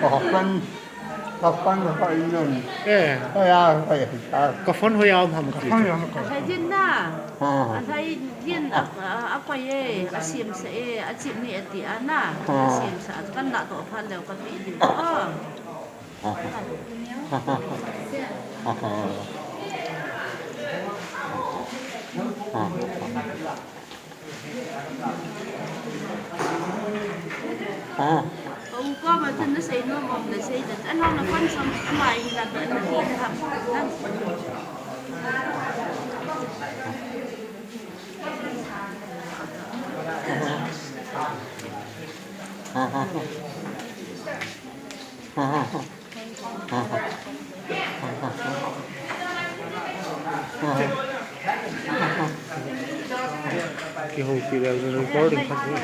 Kapan ka inom? Eh, Kaya kaya. kafon hoyaw hamaki. Thai din na. Thai din apa ye asim sa asim ni ati ana. Asim sa kan na to phan lew kan pi din. Ông có mà thân nó xây nó mồm để xây được anh không là quan xong ngoài thì là đợi là khi làm Cái hồ kỳ là recording không biết.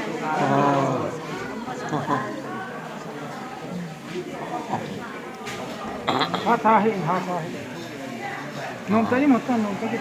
Hata hi. Nông cái một con nông cái.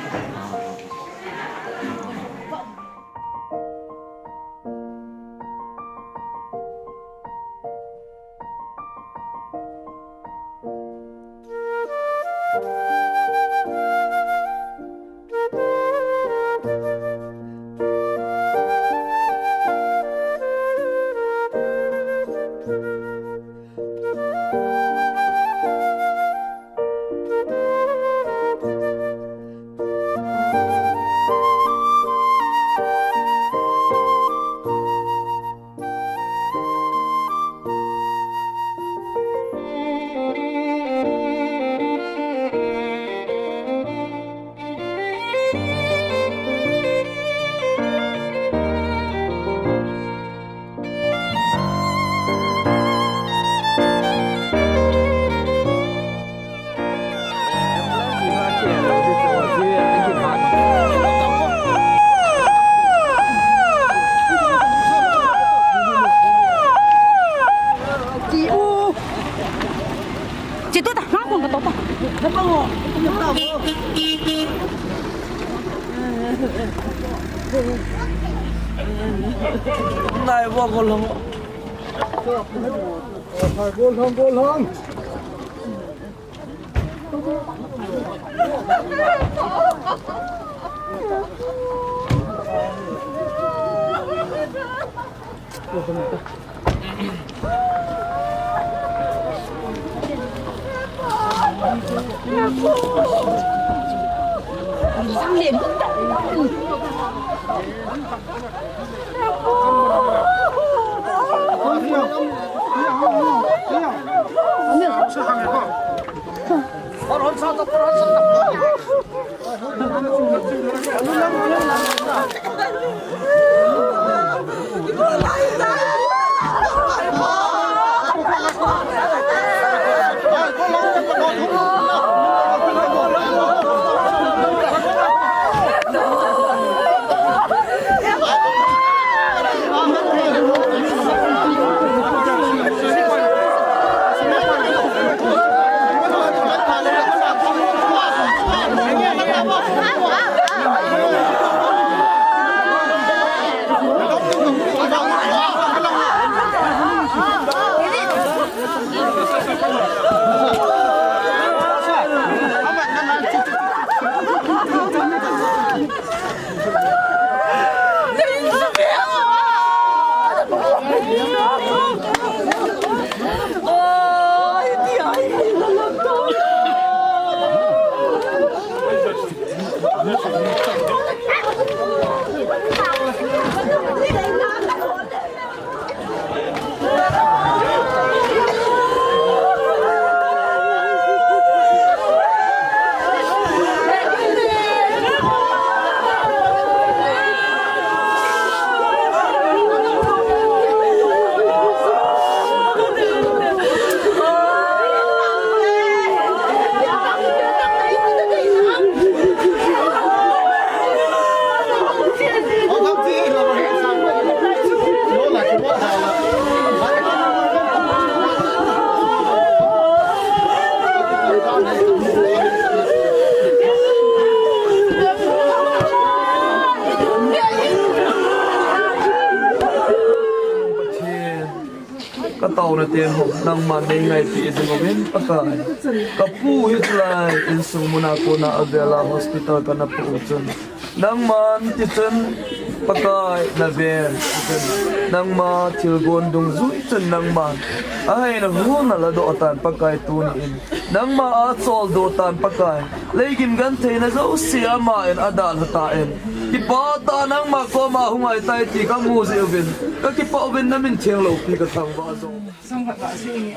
Chị tôi ta ngáo con cái tốt ta. Thật bao ngộ. Này vô con lông. Phải vô lông. Sang liền cũng đợi. ka tàu na tiền hộp nang mà đây ngày thì dừng ở bên bắc cái ka pu hit lại in sung Monaco na Avella Hospital ka na pu chun nang man ti chun pakai na ven nang ma thil gon dung zui chun nang man ai na hu na la do tan pakai tu ni in nang ma a chol do tan pakai leigim gan the na zo sia ma en adal hata en ki pa ta nang ma ko ma hungai tai ti ka mu ze vin ka ki pa vin na min theng lo pi ka thang ba zo xong phải bảo gì nhỉ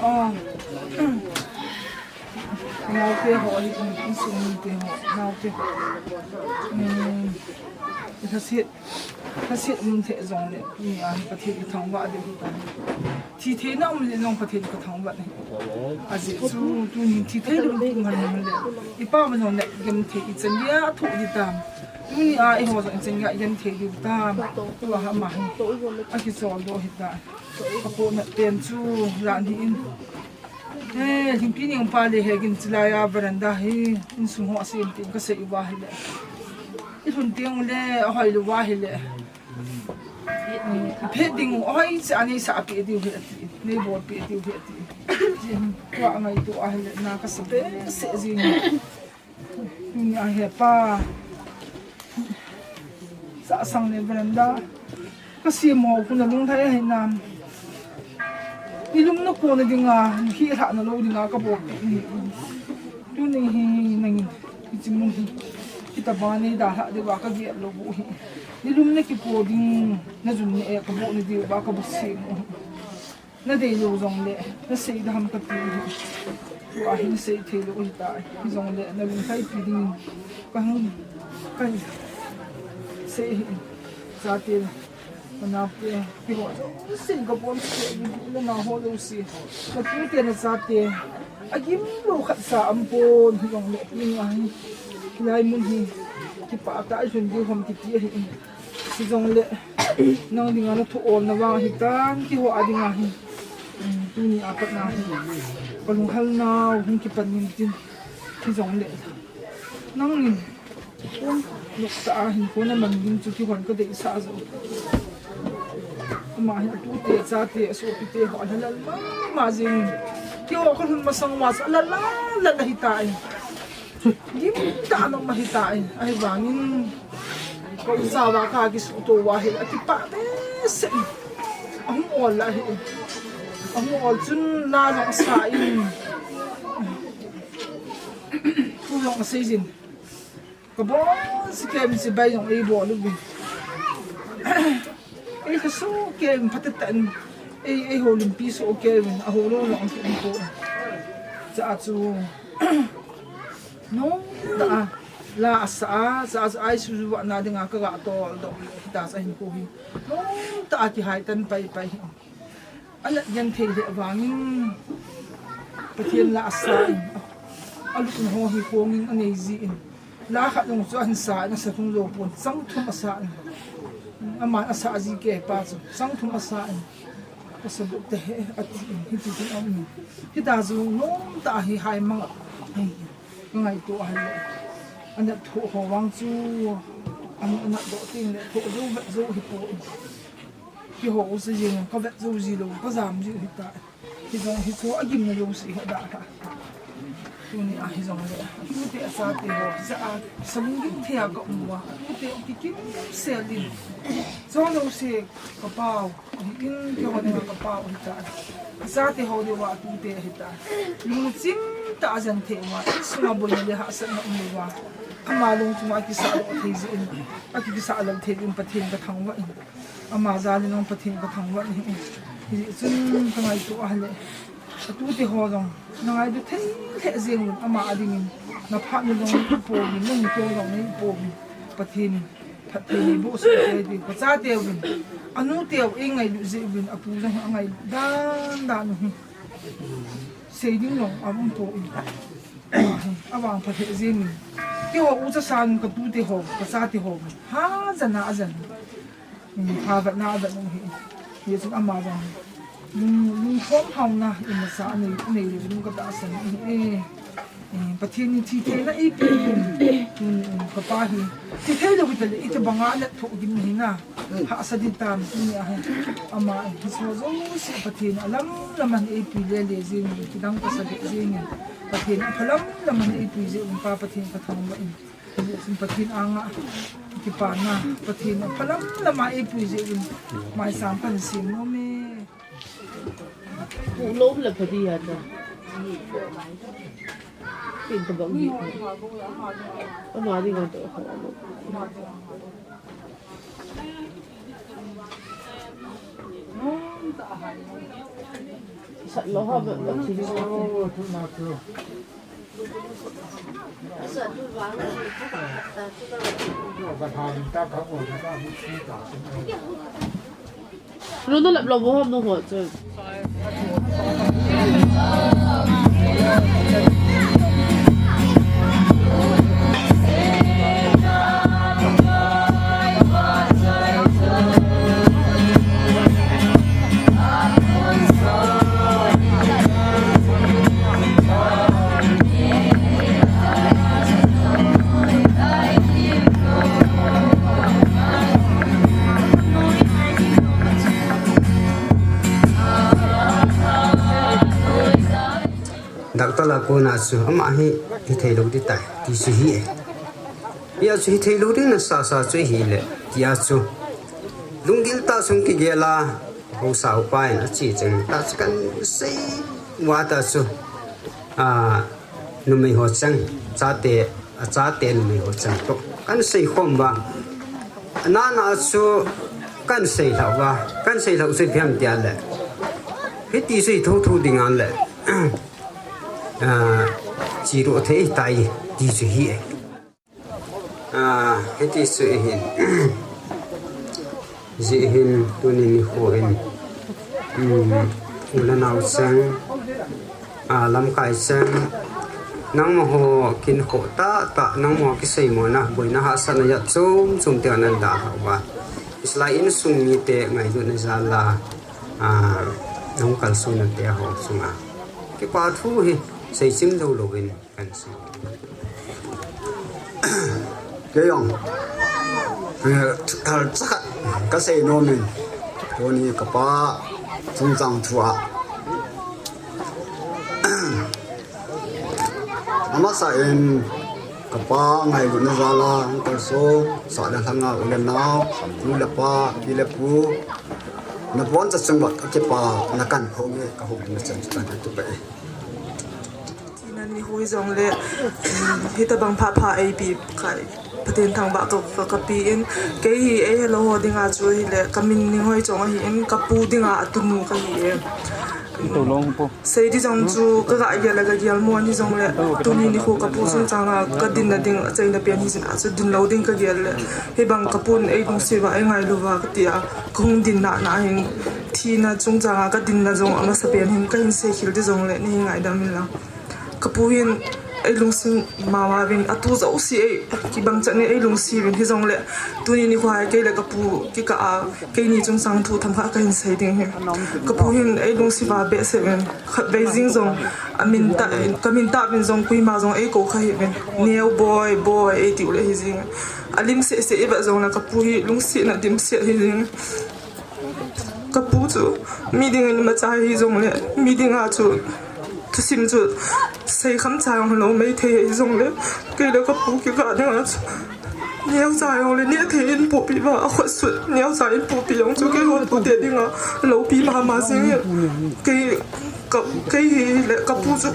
nào kia họ đi cũng xuống kia họ nào kia thật sự mình thể dùng đấy vì anh có thể thắng vợ được thì thế nào mình dùng có thể có thắng vợ này à gì chú nhìn thì thế được mình mà mình đấy đi bao mình dùng đấy game thể chân nhá thủ đi tam nhưng ai họ dùng chân nhá game thể đi tam tôi bảo mà anh cứ soi đồ hiện tại các bộ nhận tiền chú làm thì chúng kia những pha để hình lại à veranda hi sung họ xem tiền có sẽ vào hi lệ ít phần tiền lệ hỏi được vào hi lệ phết đình hỏi sẽ anh ấy sẽ bị tiêu hết này bộ bị tiêu hết qua ngày tụ hi lệ na có sẽ gì nhưng ai hết pa xã sang này veranda có xem họ cũng là luôn thấy hình nam ni lum na ko na dinga hi tha na lo dinga ka bo tu ni hi nang jimun hi kita bani da ha de ba ka ge lo bo hi ni lum na ki po ding na jun ni e ka bo ni di ba ka bo se na de lo zong le na se da ham ka ti wa hi se the lo hi ta hi zong le na lum sai pi ding ka hang ka se sa ti nào kia thì họ xin có bốn chuyện như nào họ đâu xí mà cứ tiền là giá tiền anh kiếm đồ khẩn xả âm bồn thì bằng lệ như ai lại muốn gì thì bà tại chuyện đi hôm kia thì dòng lệ nó đi ngang nó thu ổn nó vào thì tan thì họ đi ngang tu ni apat na còn hal nào không kịp nhìn tin thì dòng lệ năng nhìn lúc xã hình phố này mình nhìn chú thì còn có để xã rồi mà hiện tu tiệt ra tiệt số tiệt họ là mà gì thì họ không mà sang mà là hiện tại nhưng ta nó mà hiện tại ai vàng nhưng có sao và cả cái số tổ và hiện thì bạn đấy sẽ ông ổn lại ông ổn chân na giống sai tu giống xây dựng cái bó sẽ kèm sẽ bay giống ấy bỏ luôn ấy cái số kèm phát tận ấy hồ lim pi số kèm à hồ lô lòng thì đi dạ chú nó đã là xã ai sử dụng na đi ngang cái gã to đó ta sẽ hình cô hi nó đã thì hai tân bay anh là nhân thể hệ vàng cái thiên là xã anh lúc nó hi cô nhưng anh ấy gì lá khát đồng cho anh xã nó sẽ không lộ buồn sống thum xã ama asa gì kể ba rồi sang thùng asa có sự bực tệ ở hiện tại thì ông thì ta dùng nó ta hi hai mang ngày tuổi anh đã thụ hồ vang chu anh đã độ tiền để thụ du vật du thì bộ cái hồ xây dựng có vật du gì đâu có giảm gì hiện tại thì rằng thì số anh là du sĩ hiện đại cả tu ni ai rằng là tu te sa te ho sa sống cái theo cộng hòa tu te cái xe đi do đâu xe cái bao cái họ đi cái bao hiện tại sa te ho đi qua tu te hiện tại nhưng chính ta dân thế mà số bốn người họ sẽ not người qua ama long chúng ai sa lo thế gì ai cái sa lo thế in patin cái thằng vậy ama ra lên ông patin cái thằng vậy thì chính cái này tu ai tu te ho rằng nói được thế riêng ama ading na phát như dòng bộ mình nung tiêu dòng này bộ patin thật thì bộ sự thì có giá tiêu mình anu tiêu in ngày được gì mình apu rằng ngày đan xây dựng lòng ấm bộ avang phát hiện riêng mình cái họ uống san cái tu te ho cái giá te ho ha dần ha vật na vật nông hiện giờ ama rằng không hồng na in sa này được cái ta sen pathin thi the na i pe ka pa hi thi the lo bital ite banga la tho gin hi na ha sadin tam ni a ama hi so zo si pathin alam laman e pi le le zin kidang ka sa de zin pathin phalam laman e pi je pa pathin ka thang ba in sim pathin anga ki pa na pathin phalam lama e pi je mai sam pan sim no me lốm là phải đi à tìm tầm bóng gì có nói đi còn tự sợ nó hợp vẫn chỉ sợ nó lập lòng vô hôm nó hổ chơi đặc tao là cô nào sửa mà hi thì thầy lâu đi tại thì suy hi bây giờ suy thầy lâu đi nó sa suy hi lệ thì à su lung gil ta sung ki gela hậu sao pai nó chỉ chừng ta cần xây qua ta su nó mới hot chăng cha tê nó mới hot chăng to cần xây khom ba na su cần xây thầu xây phiam tia lệ hết tí xây thu đi ngang lệ chỉ độ thế tại đi suy hi hết tí suy hin dễ hin tôi nên khổ hin lần nào sang làm cái sang nang mà họ kinh khổ ta nang mà cái xây mà na bởi na hạ san ya chung tiền anh đã học và Islam in sung ni te ngày rồi này ra là nang cần sung anh te học sung cái quả thu hi xây chim đâu lâu bên cần sung cái ông thật chắc cái xây nó mình tôi ni cái ba trung trang thua mà sai em cái ba ngày rồi nó ra là cái số sợ đang thằng nào lên nào nu là ba đi là pu nó vốnจะจังหวัดcái ba nó cần phong cái hộp nó chân chân tụi bayนั่นนี่คุยจงเลยพี่ตะบังพาไอบีไก่ประเด็นทางบ้านตัวกับปีนเกี่ยไอเราหัวดิ่งอาจุยเลยกำมินนี่คุยจงอ่ะเห็นกับปูดิ่งอาตุนูกันเองตัวลงปุ๊บ ใส่ที่จงจูก็กะยันแล้วก็ยันม้วนที่จงเลยตัวนี้นี่คุกับปูซึ่งจังอ่ะก็ดินละดิ่งใจน่ะเปลี่ยนที่สินะสุดดินเราดิ่งก็ยันเลยให้บังกับปูนไอตรงสิว่าไอไงรู้ว่าก็เตียคงดินน่ะเห็นที่น่ะจงจังอ่ะก็ดินละจงอ่ะมาสเปลี่ยนเห็นก็เห็นเสียขิลที่จงเลยนี่ไงดำมิละkapuhin ay lungsin mawawin atu za usi ay kibang chani ay lungsi win hi zong le tuni ni khwai ke le kapu ki ka a ke ni chung sang thu tham kha ka hin sai ding he kapuhin ay lungsi ba be se wen khat beijing zong kamin ta bin zong kui ma zong ay ko kha hi wen neo boy ay ti le hi jing alim se ba zong la kapuhi lungsi na dim se hi jing kapu chu meeting ni ma cha hi zong le meeting a chu tu sim chu xây khám trái ông lâu mấy thế dùng đấy cái đó có bố cái cả nữa nếu dài ông lên nhẹ thế in bố bị vào khuất suốt nếu dài in bố bị ông chú cái hồn bố tiền đi ngà lâu bị mà xin cái là cái bố chú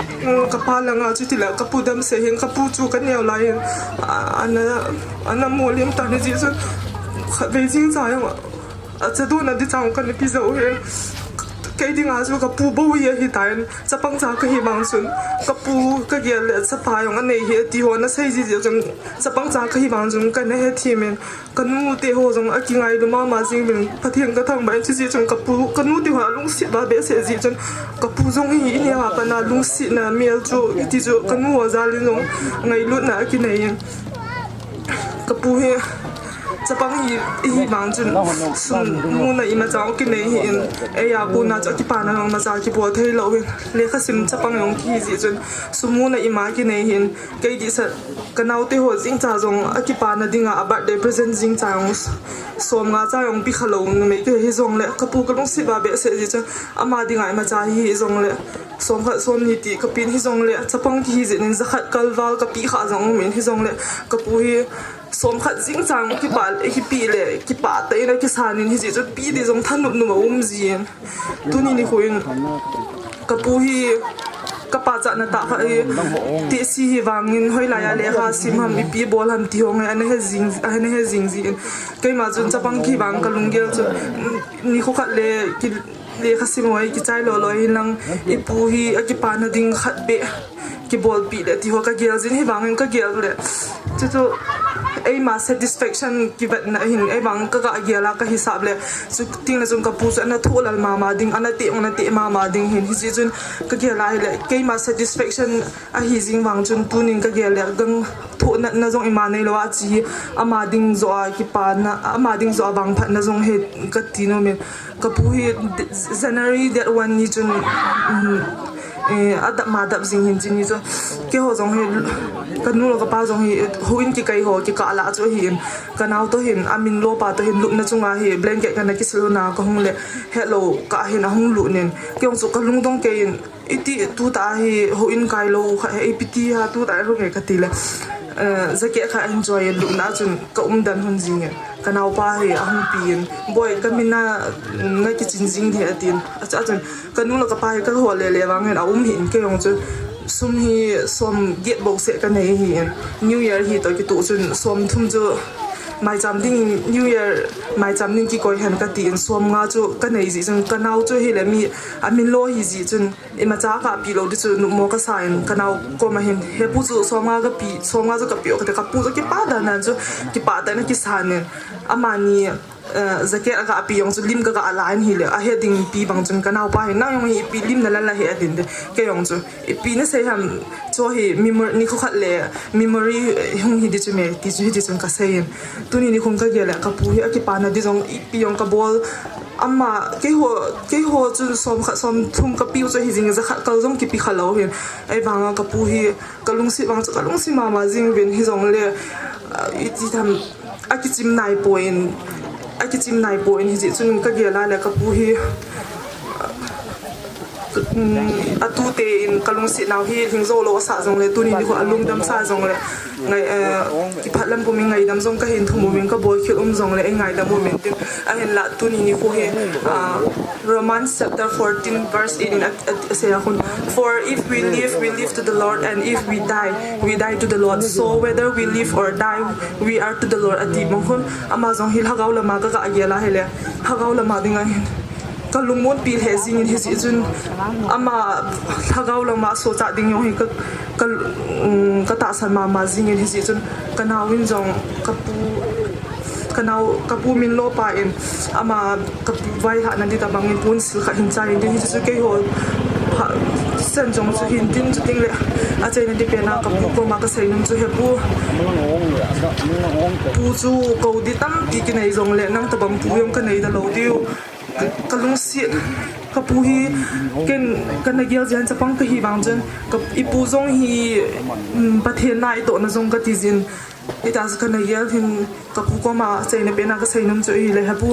cái ba là ngà chú thì là cái bố đâm sẽ hiện cái bố chú cái nẻo lại anh mua liếm tàn gì chứ về riêng dài ông ạจะดูนั่นที่จังกันในปีเสาเองcái đi ngã xuống cái pu bầu ye hi taiจะปังจากcái hi mang sun cái pu cái ye leจะพายองอันนี้เฮตีหัวน่ะใส่จีจงจะปังจากcái hi mang sunกันเฮทีเมนกันมูเตโฮจงอะกิไงดูมาจริงเป็นพะเทียงกระทั่งไปจีจงกับปูกันมูติหัวลุงสิบาเบเสจีจงกับปูจงhiเนี่ยว่าปนาลุงสิน่ะเมียจูที่จูกันมูจาลิจงไงลุน่ะกินไหนกับปูเฮจะ sapang hi bang chun sun mu na ima chaw ki nei hin e ya bu na cha ki pa na long ma cha ki po thei lo hin le kha sim chapang yong ki ji chun sumu na ima ki nei hin ke di sa kanau te ho jing cha jong a ki pa na dinga a birthday present jing cha yong som nga cha yong pi khalo me ke hi jong le ka pu ka long si ba be se ji cha ama dinga ima cha hi jong le som kha som ni ti ka pin hi jong le chapang ki hi ji nin za khat kalwal ka pi kha jong min hi jong le ka pu hi som khat jing chang ki pa hi pi le ki pa te na ki sanin hi ji chu pi di jong than nu ma ji tu ni huin ka pu hi ka pa cha na ta kha ti si hi wangin hoi la ya le kha sim ham pi bol ham ti hong ane he jing ji ke ma chun chapang ki wang ka lunggel chu ni kho khat le ki le kha sim hoi ki chai lo hi lang I pu hi a ki pa na ding khat be ki bol pi le ti ho ka gel jin hi wangin ka gel le chu ai ma satisfaction ki bat na hin ai bang ka gela ka hisab le chu ting na jung ka pu na thol al ma ding ana te ma ding hin hi jun ka gela le ke ma satisfaction a hi jing wang chun tunin ka gel le gang tho na jong ima nei lo a chi ama ding zo a ki pa na ama ding zo bang phat na jong he ka ti no me ka pu hi January that one ni chun adap ma dap jing hin jin ni zo ke ho jong he kanu lo ka pa jong hi hoin ki kai ho ki ka la cho hin kanau to hin amin lo pa to hin lu na chunga hi blanket kana ki selo na ko hong le hello ka hin hong lu nen ke ong su ka lung dong ke in iti tu ta hi hoin kai lo kha e piti ha tu ta ro ke ka ti le zake kha enjoy lu na chun ka dan hun jing kanau pa hi ahung pin boy kamina na ki chin jing the atin acha chun kanu lo ka pa hi ka ho le wang hen hin ke ong chu sum hi som get bo se ka nei hi new year hi to ki tu chun som thum chu mai cham ding new year mai cham ning ki koi han ka ti in som nga chu ka nei ji chun kanau chu hi le mi amin lo hi ji chun ima cha ka pi lo di chu nu mo ka sain kanau ko ma hin he pu chu som nga ka pi som nga chu ka pi o ka pu chu ki pa da nan chu ki pa da na ki san amani zaket aga api yong lim ga ala an hile a heading pi bang chun kanau pa he na yong hi pi lim na la he adin de ke yong chu pi na se ham cho hi memory ni kho khat le memory hung hi di chu me ti chu hi di chun ka sein tu ni khum ka gela ka pu hi a ki pa na di jong pi yong ka bol amma ke ho chu som thum ka pi chu hi jing za khat kal jong ki pi khalo hin ai wanga ka pu hi kalung si ma jing ben hi jong le I ti tham a ki chim nai point hi ji chun ka gela le ka pu hi atu te in kalung si naw hi hing zo lo sa jong le tu ni ko alung dam sa jong le ngai ki phatlam ko mi ngai dam jong ka hin thumu min ka boy khil jong le ngai dam mo min tin a hen la tu ni ko he Romans chapter 14 verse 18 say akon for if we live to the Lord and if we die to the Lord so whether we live or die we are to the Lord ati mong amazon hil hagaw la ma ka agela hele hagaw la ma dinga kalumon pil he jing in his jun ama thagaw lang ma so cha ding yong hi ka ta san ma jing in his jun kanawin jong kapu min lo pa in ama kapu vai ha nan di ta bangin pun sil kha hin cha in di chu ke ho sen jong chu hin tin chu ting le a chei nan di pe na kapu ko ma ka sei num chu he pu chu ko di tam ti ki nei jong le nang ta bang pu yom ka nei da lo diu kalung si ka pu hi ken kan na gel jan chapang ka hi bang jan ka ipu zong hi pathen nai to na zong ka ti jin ita kan na gel hin ka pu ko ma chei na pe na ka sei num chu hi le ha pu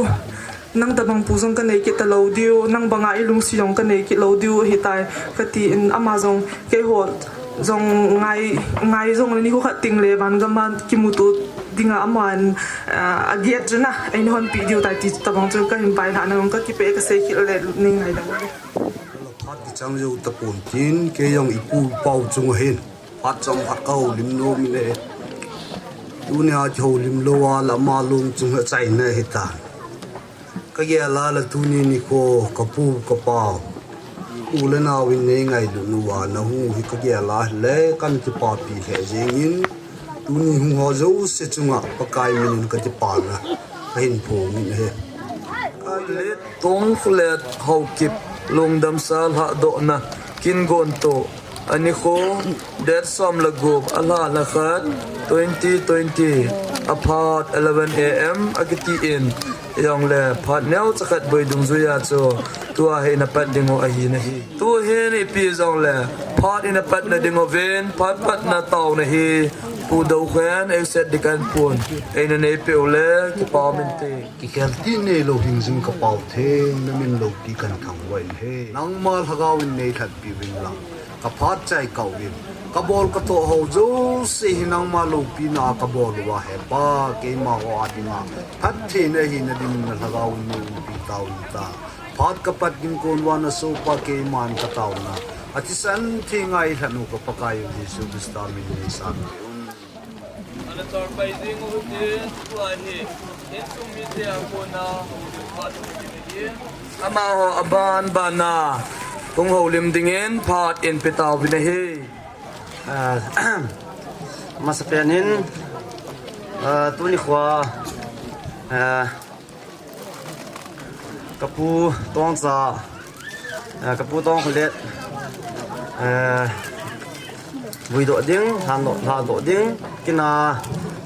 nang da bang pu zong ka nei ki ta lo diu nang banga I lung si yong ka nei ki lo diu hi tai ka ti in amazon ke ho zong ngai zong ni ko kha ting le ban ga man ki mu tu dinga aman agiat juna ai non pi diu tai ti ta bang chu ka hin pai na nang ka ki pe ka sei ki le ning ngai da phát thì chẳng dâu tập ổn chín cái dòng ipu bao chung hen phát trong phát câu lim lô mi nè tu nè châu lim lô là ma lung chung hết chạy nè hết ta cái gì là tu nè nico kapu kapao u lên nào in nè ngày được nuwa na hu cái gì là lẽ căn cái pa pi thế jengin tu nè hu ho dâu se chung à pakai min cái pa na cái hình phù min he Tongkholet Haokip Longdamsa lhah do na kin gon to ani ko det som lagup ala lakhat 2020 apart 11 a.m. agiti in yong le phat neu chakat boi dung zuya cho tua he na pat dingo a hi na hi tu he ni pi zong le phat in a pat na dingo ven pat na taw na hi pu dau khan e set dikan pun e na ne pe ole ki pa min te ki khel ti ne lo hing jing ka pau theng na min lo ti kan thang wai he nang mal hagawin nei that pi wing lang ka phat chai kau win ka bol ka to ho jo se hinang ma lo pi na ka bol wa he pa ke ma ho adinga phat the na hi na din na hagawin ne pi tau ta phat ka pat gin kon wa na so pa ke man ka tau na ati san thi ngai thanu ka pakayo jesu krista min ni sam ana tor pai ding u te tua he en sum mi te ko na phat ni ama ho aban bana tung ho lim dingen phat en petaw bin he masapianin tuni khwa kapu tongsa kapu tongkholet vui độ ding han độ ding kina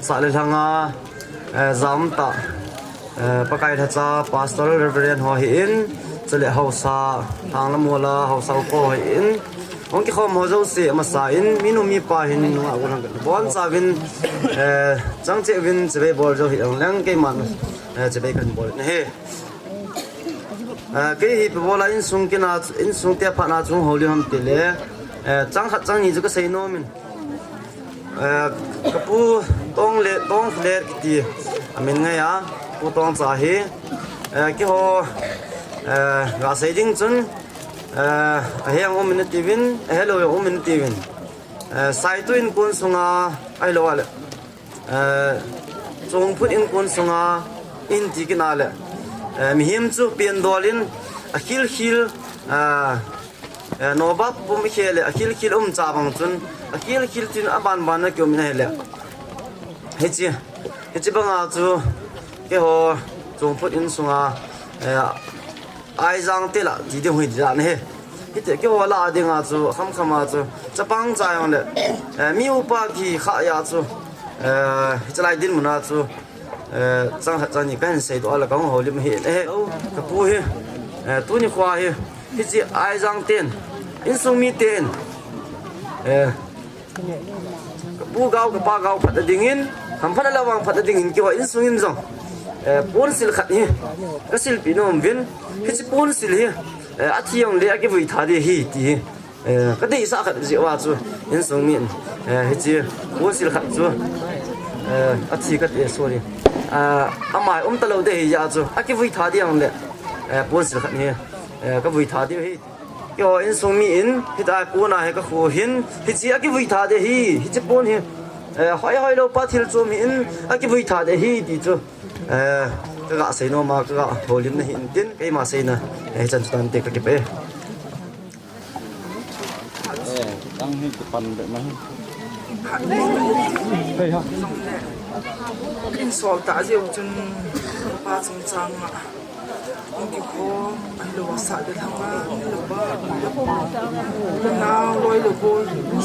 sa le thanga zam ta pakai tha cha pastor reverend ho hi in chale hausa thang la mola hausa ko hi in ong ki khom ho zo se ma sa in minu mi pa hin no a ko bon sa vin chang che vin chebe bol zo hi ong lang ke man chebe kan bol ne he ke hi bola in sung kina in sung te pha na chung holi ham te le chang khat chang ni ju ka sei no min kapu tong le ti amin nga ya pu tong cha hi ki ho ga sei ding chun heng om min tivin hello om min tivin sai tu in kun sunga ai lo ale chung phut in kun sunga in ti kina le mi him chu pian dolin a khil no bap pum khele a khil cha bang chun a khil tin aban na kyo min hele hechi banga chu ke ho chung phut in sunga ai jang te la ji de hui da ne he hite ke ho la dinga chu khama chu chapang cha yong le mi upa ki kha ya chu chalai din muna chu chang ha chani kan sei do ala kang ho lim he he ka pu he tu ni khwa he hichi ai jang ten in sung mi ten ka pu gao ka pa gao phat ding in kham phat la wang phat ding in ki wa in sung in jong pon sil khat ni ka sil pi nom vin hichi pon sil he a thiang le a ki vui tha de hi ti ka dei sa khat ji wa chu in sung mi hichi pon sil khat chu a thi ka te sorry amai talo de hi ya chu a ki vui tha de ang le pon sil khat ni ka vui tha de hi yo in sung mi in hita ko na he ka khu hin hi chi a ki vui tha de hi chi pon hi hoi lo pa thil chu mi in a ki vui tha de hi ti chu ka ga sei no ma ka ga holim na hin tin kai ma sei na chan tan te ka ke pe tăng hết cái phần vậy mà đây ha in sol ta je chun pa chung chang ma ong ki ko an lo sa de thang ma lo ba na loi lo bo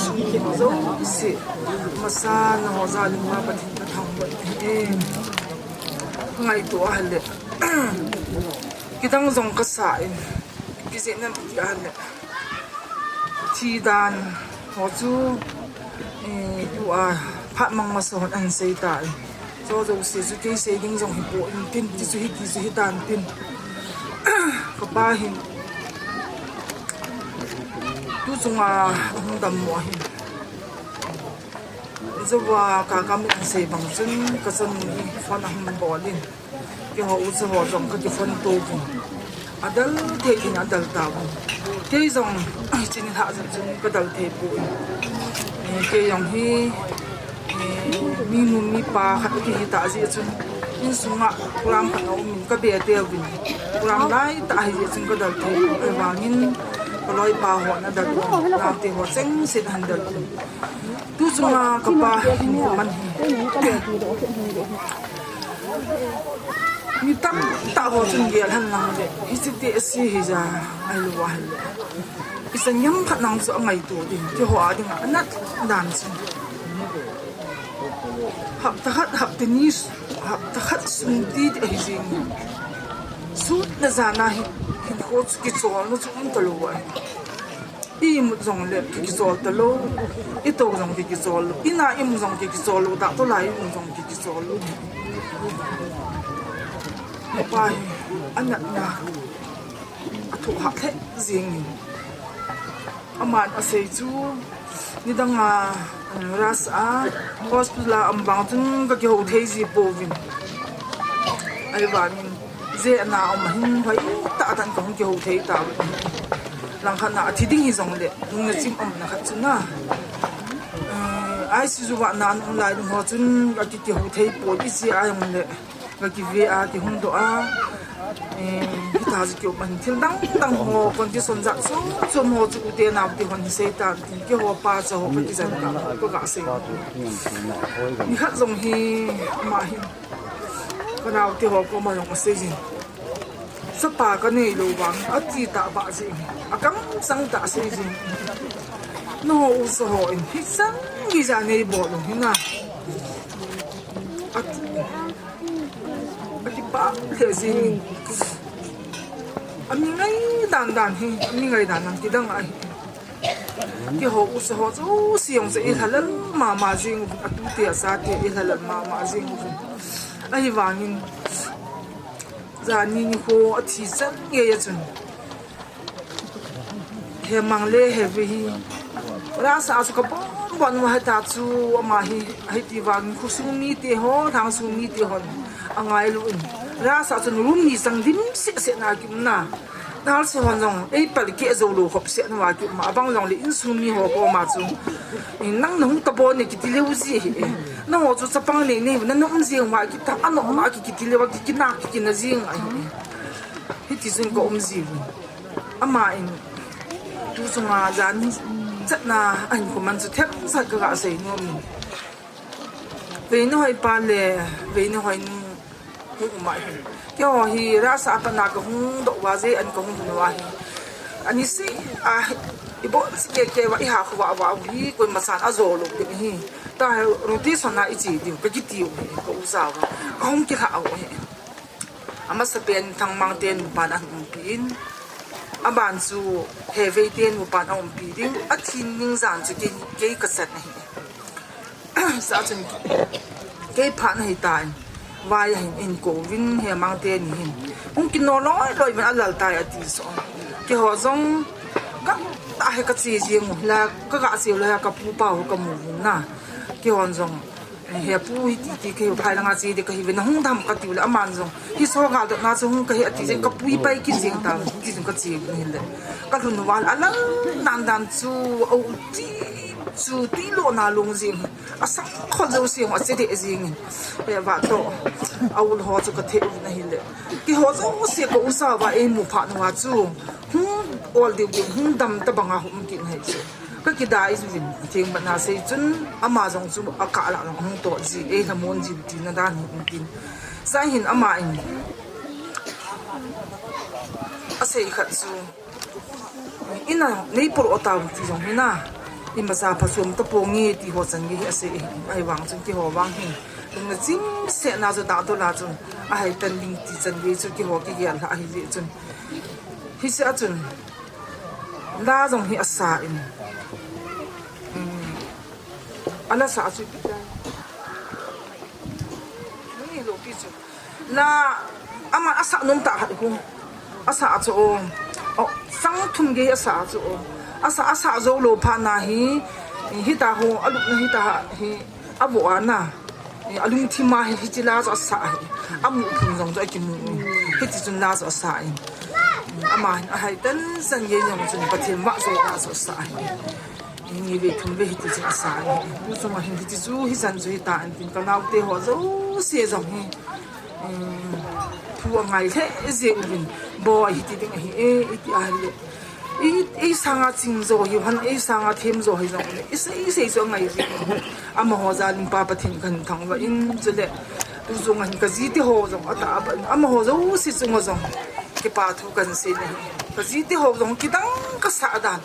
su ki zo si ma sa na ho za ling ma pa thin thang ba ngai to ha le ki dang zong ka sa in ki se nan pi ha le thi dan ho chu tu a phat mang ma so an sei ta zo zo se zu ke se ding zong hi po in tin ti su hi tan tin ka pa hin tu zunga hong dam mo hin zo wa ka kam an sei bang chun ka chon ni fon ham bolin ke ho u zo ho zong ka ti fon to bu adal the in adal ta bu ke zong chin ha zong chun ka dal the bu ke yong hi mi nu mi pa khat ki ta ji chun in sunga kuram khat no min ka be te win kuram lai ta hi chun ka dal the wangin loi pa ho na dal la te ho cheng sit han dal tu sunga ka pa hin man mi tam ta ho chun ge han lang de hi si te si hi ja ai lu wa han isa nyam phat nang so ngai tu din ki ho a ding anat dan chin hap tenis hap takhat sumti ai jing sut na zana hin ko ki chol no chung talo wa i mu zong le ki chol talo i to zong ki chol ina i mu zong ki chol da to lai mu zong ki chol pai anak na atu ha the jing aman asei chu ni danga rasa hospital ambang chung ka ki ho thei ji povin ai wanin ze na om hin hoi ta tan kong ki ho thei ta lang khan na thi ding hi zong le nung na chim om na khat chuna ai si zu wa na nung lai nung ho chun ka ki ho thei po bi si ai om le ka ki ve a ki hung do a ta ji ki man thil dang ho kon ti son za so mo chu te na ti hon se ta ki ho pa cho ho ka ti zan ka ko ga se ni khat zong hi ma hi ko na ti ho ko ma long se jin sa pa ka nei lo wang a ti ta ba ji a kam sang ta se jin no u so ho in hi sang gi za nei bo lo hi na a ti pa le jin ami ngai dan hi ami ngai dan ti dang ai ki ho u so ho chu siong se i halan ma jing atu ti sa ti i halan ma jing ai wangin zani ni ho athi san ye ya chun he mangle he vi ra sa su ka bon wa ta chu ma hi ai ti wang khu su mi ti ho thang su mi ti hon angai lu in ra sa chun rum ni sang dim se na kim na dal se hon jong ei pal ki zo lu hop se na wa ki ma bang jong li in su mi ho ko ma chu nang nong ta bo ne ki ti le uzi na ho chu cha pang le ne na no um jing ma ki ta an no ma ki ti le wa ki na ki na jing ai hi ti jing ko um ji ama in tu su ma jan chat na an ko man chu thep sa ka ga sei no mi ve no hai pa le ve no hai hu ma hi yo hi ra sa pa na ko hung do wa je an ko hung wa hi ani si a ibo ke wa i ha khwa wa hi ko ma san a zo lo ke hi ta ro ti son na i ji di ka ki ti ko za wa hong ki kha au he ama sa pen thang mang ten pa na hum pin a ban chu he ve ten mu pa na hum pi ding a thin ning zan chu ke ka sat na hi sa chen ke pa na hi ta vai in ko vin he mang te ni hin hung kin no loi ben alal tai ati so ke ho zong ga ta he ka chi jing la ka ga chi la ka pu pa ho ka mu na ke hon zong he pu hi ti ke phai la nga chi de ka hi ben hung dam ka ti la man zong hi so ga do na zong ka hi ati jing ka pu pai ki jing ta ti jing ka chi ni le ka lu no wal alang dan chu au ti chu ti lo na long jing asa kho zo siang a che de jing he wa to awul ho chu ka the u na hi le ki ho zo se ko usa wa e mu pha na wa chu ol de hung dam ta banga hum kin hai chu ka ki dai zu jin thing ba na se chun ama jong chu aka la hung to ji e la mon ji ti na dan hum kin sai hin ama in asei khat chu ina nei por ota ti jong hina in ba sa phasum ta pongi ti ho chan gi ase ai wang chung ki ho wang hin na jing se na zo da to la chun a hai tan ling ti chan gi chu ki ho ki yan la hi ji chun hi se a chun la jong hi asa in ala sa chu ti ta ni lo ki chu la ama asa num ta ha ku asa chu o sang thum ge asa chu asa zo lo pha na hi ta ho alu hi ta hi abo ana alung thi ma hi chi la zo sa amu phung jong zo ki mu hi chi chun la zo sa ama hai tan san ye nyong chun pathin wa zo la zo sa ni ve thum ve hi chi chun sa bu so ma hi chi chu hi san zu hi ta an tin ka nau te ho zo se zo hi thu ngai the ze ubin bo hi ti ding hi ti a le e sanga ching zo hi han e sanga them zo hi zo e zo ngai ji ama ho za lim pa pathin kan thang wa in chule tu zo ngai ka ji ti ho zo ata ama ho zo si chung zo ke pa thu kan se ne ka ji ti ho zo ki dang ka sa dan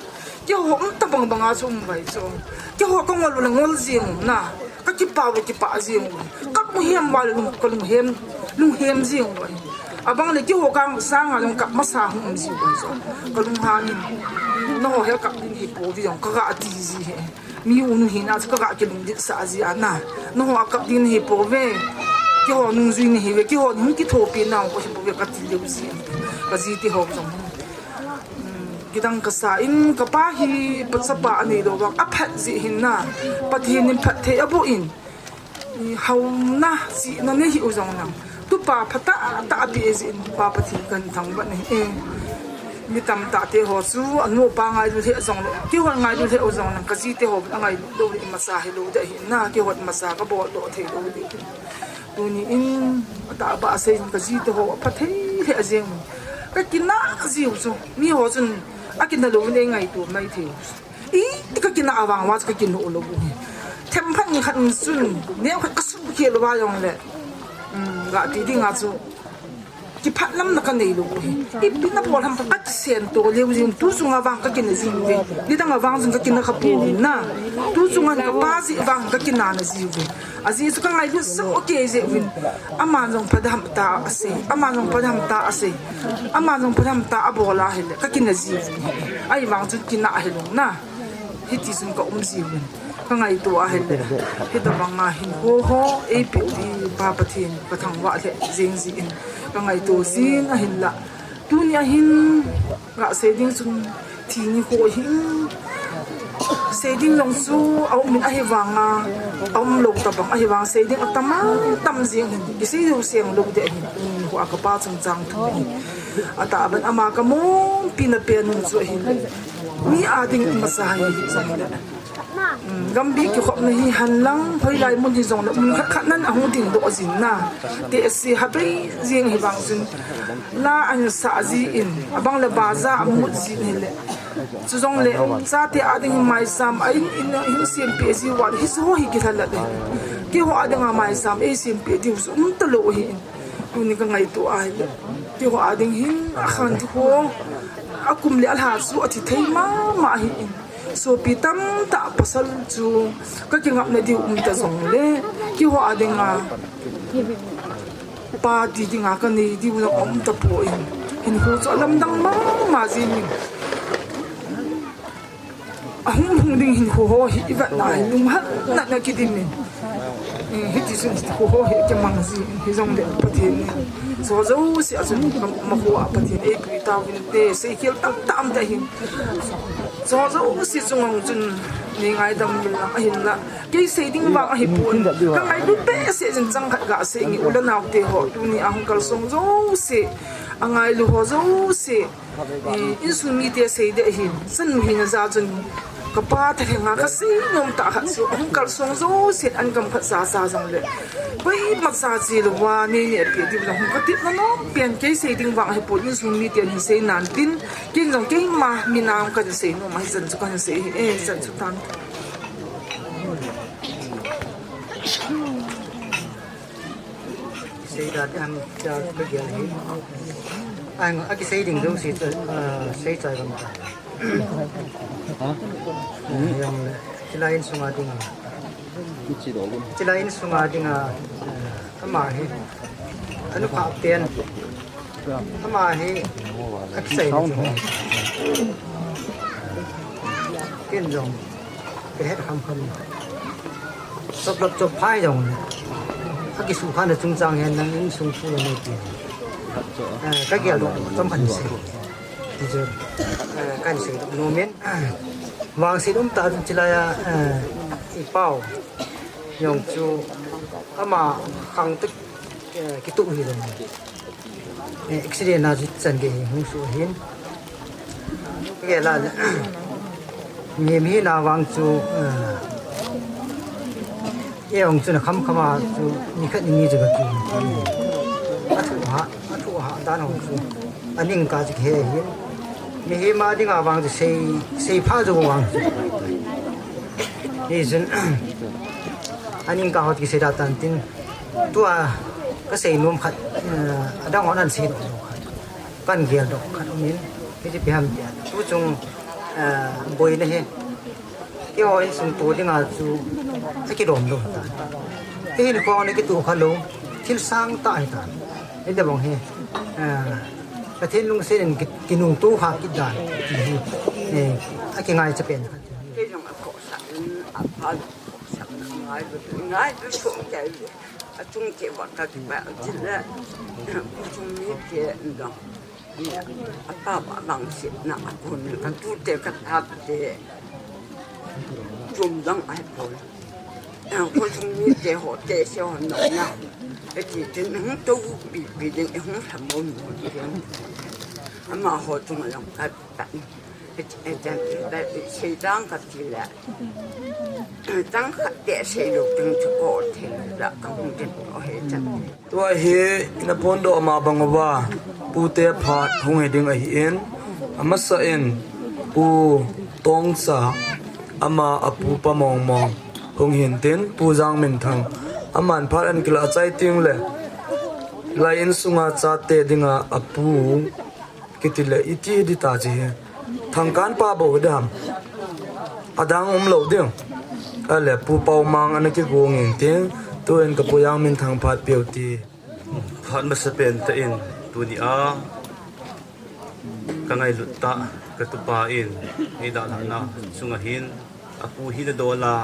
ki ho ta bang bang a chum bai zo ki ho ko ngol ngol ji na ka ki pa zing kak mu hem wal lung hem zing wa abang le ki ho kang sang a long kap ma sa hum zi wa so kalung ha ni no he kap din hi po vi jong ka ga ti zi he mi unu hi na ka ga ki lung dit sa zi ana no ho kap din hi po ve ki ho nung zui ni hi ve ki ho ni ki tho pi na ko hi po ve ka ti le zi ka zi ti ho jong gidang kasa in kapahi patsapa ani do wak aphat zi hinna pathin in phat the abo in hauna si na ne hi uzong nam tu pa phata ta bi zi in pa pathi kan thang ba ne mi tam ta te ho su anu pa ngai du the zong ki ho ngai du the uzong nam ka zi te ho ngai do ri masa hi lo da hinna ki ho masa ka bo do the do di tu ni in ta ba se ka zi te ho pathi he azeng ka kina zi uzo mi ho chun akin na lo ne ngai tu mai the I ka kina awang wa ka kin lo bu them phan ni khan sun ne ka su ke lo ba yong le ga ti ding a chu ki phat lam na ka nei lo bu I bin na bol ham ka sen to le bu jing tu su nga wang ka kin ji ve ni dang awang jing ka kin na ka pu na tu su nga ka pa si wang ka kin na ji ve azi su ka ngai lu so okay je win ama jong padam ta ase ama jong padam ta ase ama jong padam ta abola hele ka kin ji ai wang chu kin na hele na hiti sun ka ji win ka ngai to a hele hita banga hin ho e pi di pa pathin ka thang wa le jing ji in ka ngai to sin a hin la tu ni a hin ga se ding sun thi ni ho hin se ding long su au min a hi wanga om lo ta bang a hi wang se ding atama tam jing ki se yu seng lo de hin ko aka pa chung chang thu ata ban ama ka mo pina pe nu chu hin ni a ding ma sa hi sang da gambi ki khop na hi han lang hoi lai mun di zong na mun khat nan a hu ding do zin na te si ha bei jing hi wang sun la an sa ji in abang le baza mu ji ni le chu zong le sa te a ding mai sam ai in sim pe ji wa hi so hi ki thala de ki ho a ding mai sam e sim pe di su ta lo hi ni ka ngai to ai le ki ho a ding hin a khan ti ho akum le al ha su ati thei ma hi in so pitam ta pasal chu ka ki ngap na di ta zong le ki ho adinga pa di dinga ka ni di wo om ta po in ho cho lam dang ma ji ni ahung ding hin ho hi iba na lum ha na ki din ni hi ti sun ho hi ke mang ji hi zong de pathin so zo si azun ma ho a pathin e pi ta win te se khil tam ta hin so si chung chun ni ngai dam min la hin la ke se ding ba hi pun ka ngai du pe se jin chang khat ga se ngi ulan naw te ho tu ni ahung kal song zo se angai lu ho zo se in su mi te se de hin san mi na za chun ka pa ta nga ka se nom ta khat su ahung kal song zo se an kam khat sa jang le bai ma sa ji lu wa ni ni pe di la hung ka tip na no pian ke se ding wa hi pun in su mi te hin se nan tin kin jong ke ma mi na ka se no ma zan chu kan se zan chu tan se da am cha ba ge hi anh a ki se ding do si se chai ba ma yang lain sunga ding chi do luôn lain sunga ding ama hi anu pa ten ama hi a ki se kin jong ke het ham kham sop lop chop phai jong a ki su khan da chung chang hen nang in sung fu ne ti ka ge lo tom phan se ti je kan se no men wang si dum ta chilaya I pao yong chu ama khang tik ki tu hi dong accident na ji chan ge hu su hin ge la mi mi na wang chu yong chu na kham khama chu ni khat ni ji ga ki athu ha dan hong chu aning ka ji he hin mi he ma ding a wang chu sei pha zo wang ni jun aning ka hot ki se da tan tin tua ka sei nom khat adang on an se do kan gel do khat min ki ji pem tu chung boi na he cái hồi sung tu đi ngà chú cái đồn luôn ta cái hình con này cái tụ khăn luôn thiên sang tại ta cái đó bằng he cái thiên lung sen cái nung tu hạt cái đàn cái ngày chấp nhận cái dòng cổ sản phật sản ngay tôi xuống chạy chúng chị bọn ta thì bạn chỉ là chúng biết chuyện đó apa bang sit nak pun kan tu te kata te jumdang ai pun ko chúng biết te ho te se ho no na e ti tin hung tu bi den hung tham mon ama ho tu ma long ka ta e jan da se dang ka ti la dang ka te se lo tung chu ko te la ka hung den o he jan tua hi ina pondo ama bangwa pu te phat hung heding a hi en ama sa en pu tong sa ama apu pa mong mong hung hin ten pu jang min thang aman phat an kila chai ting le lai in sunga cha te dinga apu kitile iti di ta ji thang kan pa bo dam adang lo ding ale pu pau mang an ki go ngin ten tu en ka pu yang min thang phat beauty phat ma sa pen ta in tu ni a ka ngai lut ta ka tu pa in ni da na sunga hin apu hi da dola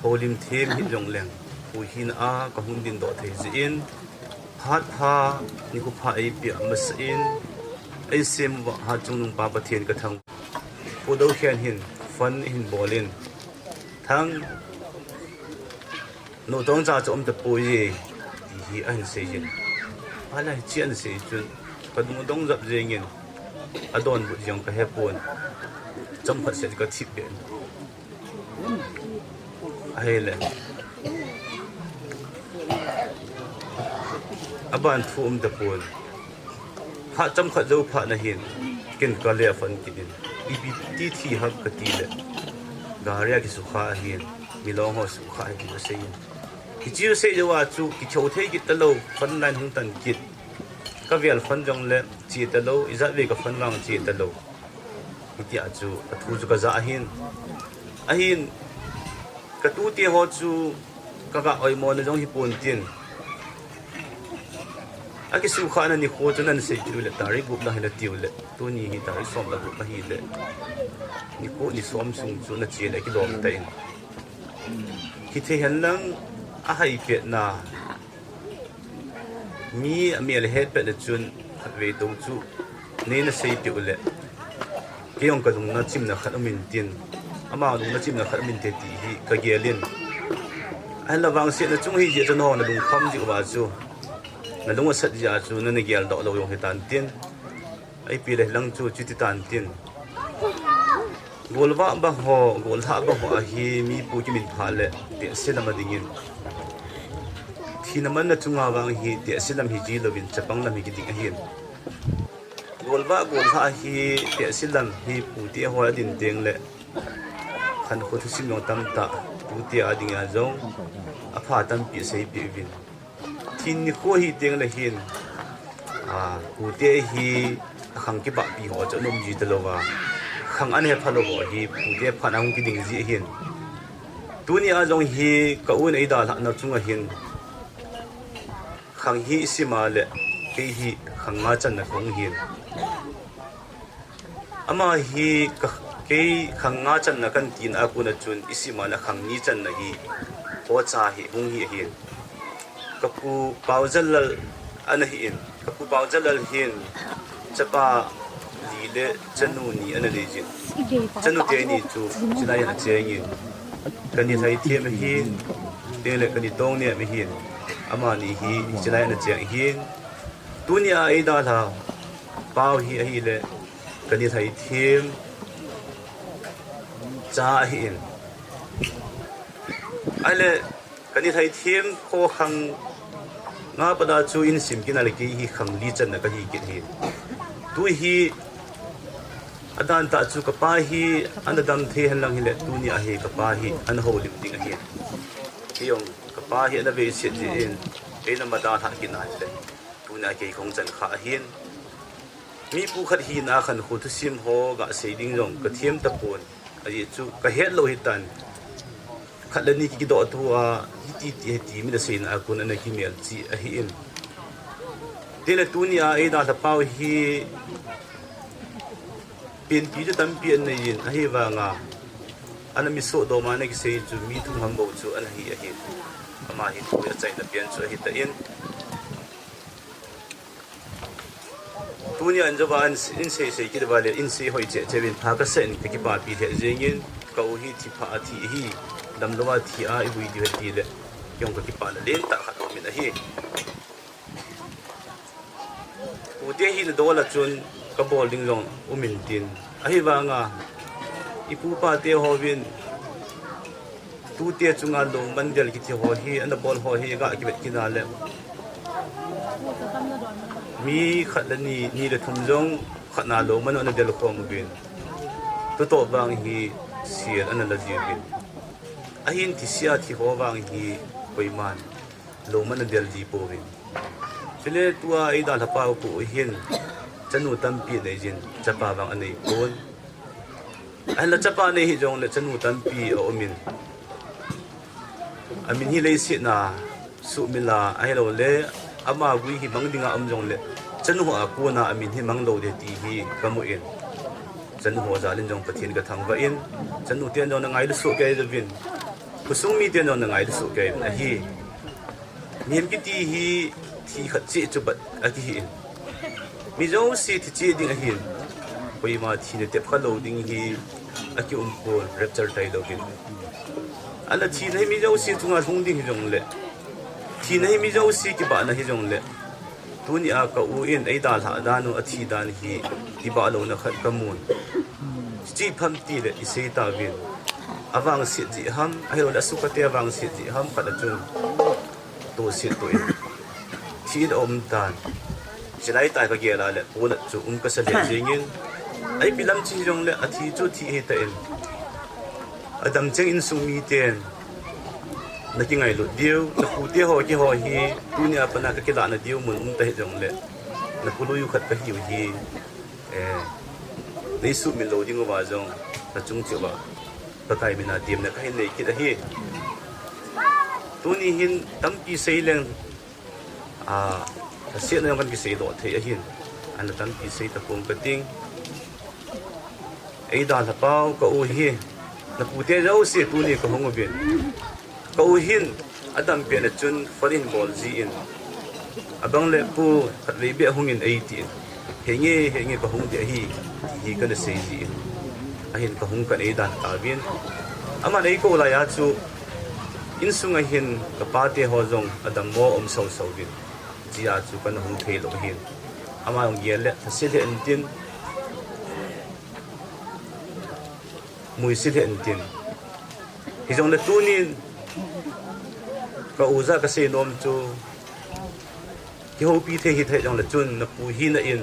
holim them hi jong leng pu hin a ka hun din do thei ji in phat pha ni ku pha ai pi ma sa in ai sem wa ha chung nung pa pathian ka thang pu do khian hin fan hin bolin thang no tong cha chom ta pu yi hi an se yin ala chian se chun ka dung dong zap je ngin adon bu jong ka he pon chom phat se ka thip ben ai le aban thum ta pon ha chom khat zo pha na hin kin ka le fan kidin ipi ti thi hak ka ti le garia ki su kha hin milong ho su kha ki se yin ki chiu se jo wa chu ki chou thei ki talo fan lan hung tan kit ka vial fan jong le chi talo iza ve ka fan wang chi talo ki a chu a thu chu ka za ahin ka tu ti ho chu ka ga oi mo na jong hi pon tin a ki su kha na ni kho chu nan se chu le tari gup na hila tiu le tu ni hi tari som la gup hi le ni ko ni som sung chu na chi le ki dom ta in ki the han lang a hai pe na mi mi le het pe le chun khat ve do chu ne na sei tiu le ke yong ka dung na chim na khat amin tin ama dung na chim na khat amin te ti hi ka gelin an la wang se na chung hi je chen ho na dung kham ji wa chu na dung sat ja chu na ne gel do lo yong he tan tin ai pi le lang chu ti tan tin golwa ba ho gol tha ba ho hi mi pu ki min pha le te selam dingin thinaman na chunga wang hi te selam hi ji lovin chapang lam hi ki ding a hin golwa gol tha hi te selam hi pu ti ho din teng le khan kho thu sim yong tam ta pu ti a ding a zong a pha tam pi sei pi vin thin ni ko hi teng le hin pu ti hi khang ki ba pi ho cha nom ji te lo wa khang an he phalo ho hi pu te phan ang ki ding ji hin tunia jong hi ka un ei da na chunga hin khang hi sima le ke hi khang nga chan na khong hin ama hi ka ke khang nga chan na kan tin a kuna chun isima na khang ni chan na hi ho cha hi hung hi hin ka pu pauzalal an hi in ka pu pauzalal hin chapa le chanu ni ana le jin chanu te ni chu china ya che ngi kan ni thai thiam hi te le kan ni tong ne mi hin ama ni hi china ya che hin dunia ai da tha pau hi hi le kan ni thai thiam cha hin ai le kan ni thai thiam kho khang nga pada chu in sim kin ale ki hi khang li chan na ka hi ki hi tu hi adan ta chu kapa hi anadam the han lang hile tunia hi kapa hi an ho lim ding hi hiong kapa hi na ve se ji in ena mada tha ki na le tunia ke khong chan kha hin mi pu khat hi na khan khu thu sim ho ga se ding rong ka thiam ta pon ai chu ka het lo hitan khalani ki do thua ti mi da sein a kun ana ki mel chi a hi in tele tunia ai da la pau hi pin pi tam pi an nei in a hi wa nga ana mi so do ma na ki sei chu mi thum ham bo chu an hi a hi ama hi thu ya chai na pian chu hi ta in tunia an jawa an in sei ki da wale in sei hoi che chewin pha ka sen ki pa pi the jengin kau hi thi pha thi hi dam lowa thi a i hui di ti le yong ka ki pa len ta kha to min a hi u te hi do la chun ka bol ding long umin tin a hi wa nga ipu pa te ho win tu te chunga lo mandel ki thi ho hi an bol ho hi ga ki bet ki na le mi khatani ni le thum jong khatna lo man an del ko mu bin to bang hi sian an la ji bin a hin ti sia thi ho wang hi poiman lo man an del ji po bin chile tua ai da la pa ko hin chanu tam pi nei jin chapa wang anei pon an la chapa nei hi jong le chanu tam pi o min amin hi le si na su mila ai lo le ama gui hi mang dinga am jong le chanu a ko na amin hi mang lo de ti hi kamu in chanu ho zalin jong pathin ka thang va in chanu tian jong na ngai lu su ke de vin kusung mi tian jong na ngai lu su ke na hi nim ki ti hi thi khat chi chu bat a ki hi mi jong si thi chi ding a hi poi ma thi ne te pha lo ding hi a ki ko rapture tai lo kin ala thi nei mi jong si chunga thung ding hi jong le thi nei mi jong si ki ba na hi jong le tunia ka u in ai da la da nu a thi dan hi ti ba lo na khat kamun chi pham ti le i se ta vin awang si ji ham ai lo la su ka te awang si ji ham khat a chung to si to in thi om tan silai tai ka ge la le u la chu ka sa le jingin ai pilam chi jong le a thi chu thi he ta in adam cheng in sung mi ten na ki ngai lu diu na pu te ho ki ho hi tunia pa na ka ki la na diu mun ta he jong le na pu lu yu khat ka hiu hi nei su mi lo ding wa jong na chung chu ba ka kai mi na dim na kai nei ki da hi tuni hin tam pi sei leng se na kan ki sei do the hin an tam pi sei ta pom ka ting ai da la pau ka u hi na pu te jau se tuni ka hong bin kau hin adam pe na chun farin bol ji in abang le pu khat ve be hungin 80 henge ka hung de hi ka na sei ji a hin ka hung ka nei dan ta bin ama nei ko la ya chu in sunga hin ka pa te ho jong adam mo om so so bin ji a chu kan hung the lo hin ama ong ye le se le en tin mui se le en tin hi jong le tu ni ka uza ka se nom chu ki ho pi the hi the jong la chun na pu hi na in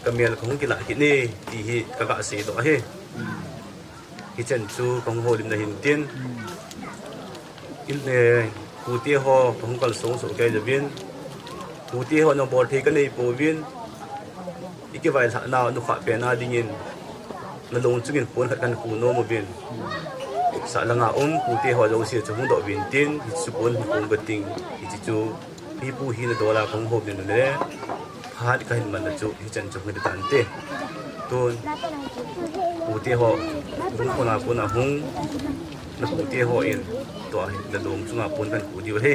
ka mel ka hung ki la ki ne ti hi ka ga se do he hi chen chu kong ho lim na hin tin in ne pu ti ho kong kal so so ke ja bin pu ti ho no bor the ka nei po bin iki vai na nu kha pe na ding in na long chungin pon khat kan ku no mo bin sa langa pu te ho jo si chu hung do bin tin hi chu pon pon ga ting hi chu pi pu hi na dola kong ho bin ne phat ka hin man na chu hi chan chu ngi tan te ton pu te ho hung ko na hung na pu te ho in to a na dong chunga pon kan ku di he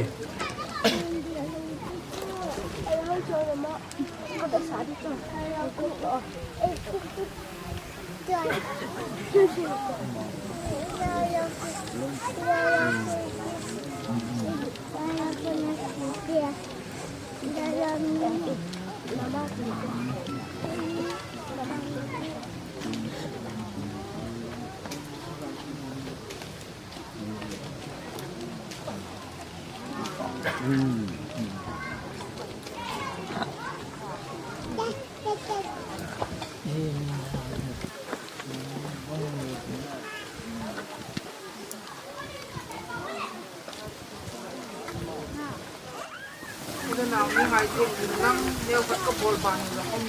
nào như ngày thường thì năng đeo các cái bồn bàn là không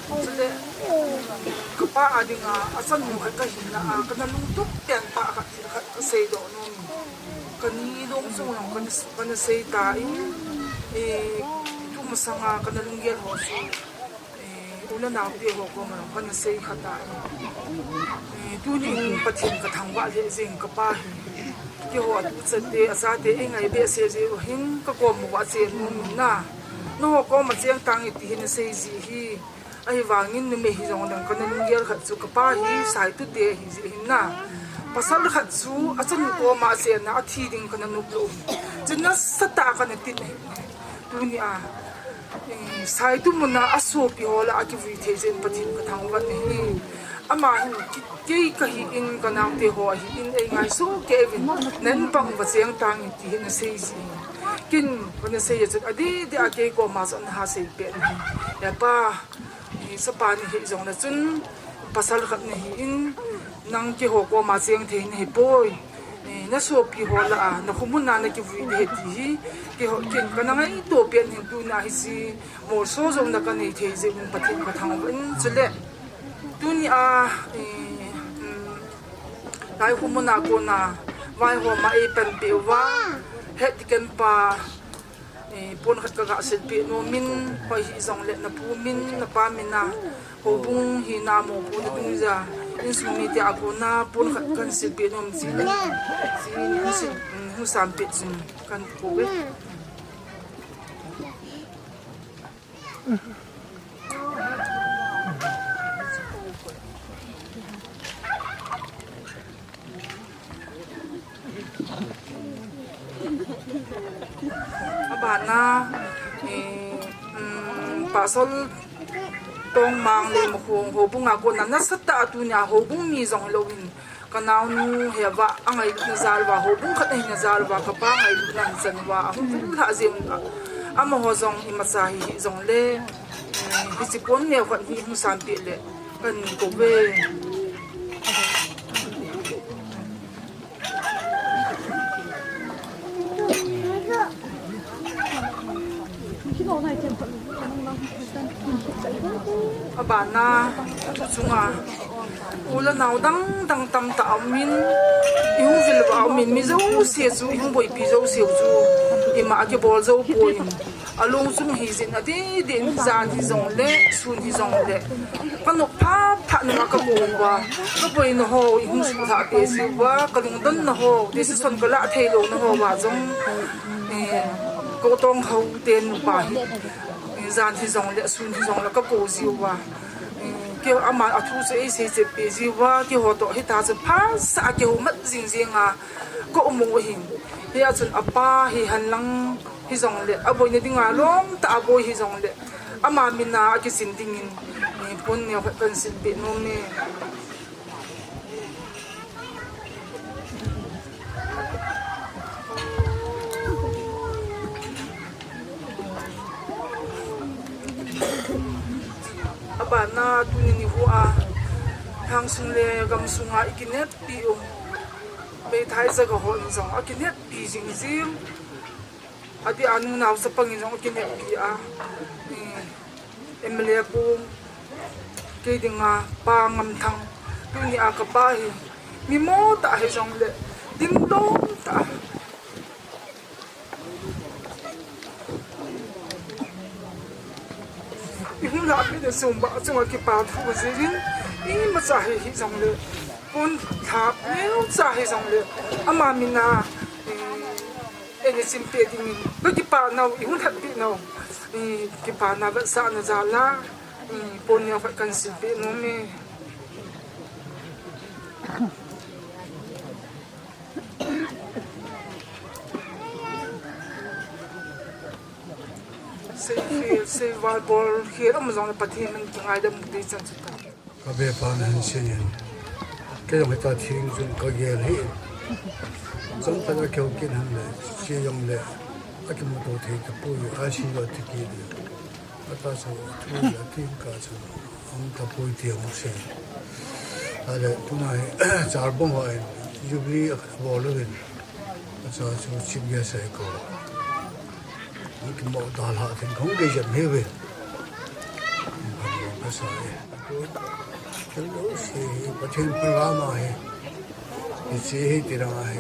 Jadi kapa adinga asan mo ka hina kana lungtok ten pa ka say do no kani dong so no kana say ta tu masanga kana lungyel ho ulan na ti ho ko man kana say khata tu ni pathin ka thangwa le jing kapa ki ho atu chate asate ngai be se je hin ka ko mo wa che no na no ko ma cheng tang ti hin say ji hi ai wangin ni me hi jong dang kana lungyel khat chu kapa hi sai tu te hi ji hin na pasal khat chu achan ko ma se na athi ding kana nu lo jinna sata kana tin tu ni sai tu muna aso pi hola aki vi the jen pathin ka thang wan hi ama hin ke ka hi in kana te ho hi in ai ngai so kevin nen pang wa cheng tang ti hin sei ji kin kana sei ya chu adi de ake ko ma san ha sei pe ya pa sa pa ni hi jong na chun pasal khat ni hi in nang ki ho ko ma cheng the ni poi na so pi ho la na khumun na ki vi de ti ki ho kin kana ngai to pen hin tu na hi si mo so jong na ka nei the je mun pathin ka thang wan chule tu ni dai khumun na ko na vai ho ma e pen pe wa het ken pa pon khat ka ga sel pe no min hoi hi jong le na pu min na pa min na ho bung hi na mo pu na tu ja in su mi te a ko na pon khat kan sel pe no mi le si hu sam pe jin kan ko we abana pasal tong mang le mo ho bung a ko na sata tu nya ho bung mi jong lowin kanau nu hewa angai na zalwa ho bung khat na zalwa ka pa ngai nan zanwa hu tha jem ama ho jong imacha hi jong le hi sipon ne khat hi hu sam pi le kan ko be abana chunga ula naw dang tam ta min yu vil ba min mi zo se chu yu boi pi zo se chu i ma ke bol zo poi along chung hi zin ati din zan hi zong le sun hi zong le kanu pa pha na ka mo wa ka boi no ho i hu su tha pe si wa ka lung dan na ho de si son ka la thei lo na ho wa zong ko tong ho ten pa hi zan hi zong le sun hi zong la ka ko si wa ke ama athu se se pe ji wa ke ho to hi ta se pha sa ke ho mat jing jing ko mo hin hi a chun apa hi han lang hi zong le aboi ne dinga long ta aboi hi zong le ama mina ke sin ding in ni pon ne kan sin pe no ne abana tu ni hua hang sung le gam sunga ikinet pi be thai sa ga hon jong akinet pi jing jim ati anu naw sa pangin jong akinet pi emle po ke dinga pa ngam thang tu ni a ka pa hi mi mo ta he jong le ding dong ta ihun la pe de sumba chunga ki pa thu jirin I ma cha hi jong le pon tha neu cha hi jong le ama mina ene sim pe ding ko ki pa nau ihun that pi nau ki pa na ba sa na za la pon ne fa kan sim pe no me se va bol here am zong pathin man ngai da mu de chan chu ka be pa nan sin ke yong ta thing jun ka ge hi jong ta ka kyo kin han le chi yong le a ki mo to the ka pu yu a shi lo ti ki de a ta so tu ya tin ka chu am ta pu ti mo se a le tu na char bom ho yu bi a bo lo hin a cha chu chi ge se ko cái mẫu toàn họ thì không gây dựng hết về sai cái lối xe bắt trên program ai cái xe thì ra ai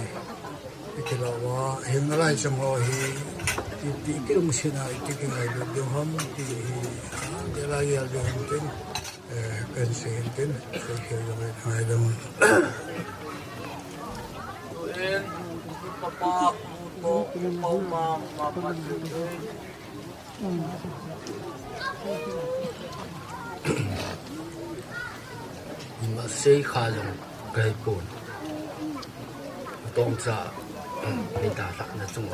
cái là wa hiện nay trong họ thì cái đồng xe này cái ngày được hâm thì cái là giờ được hâm tên cái xe tên cái kiểu như hai đồng papa ko mau ma mà xây khá lòng cái bồn tông ra mình đã đặt là chung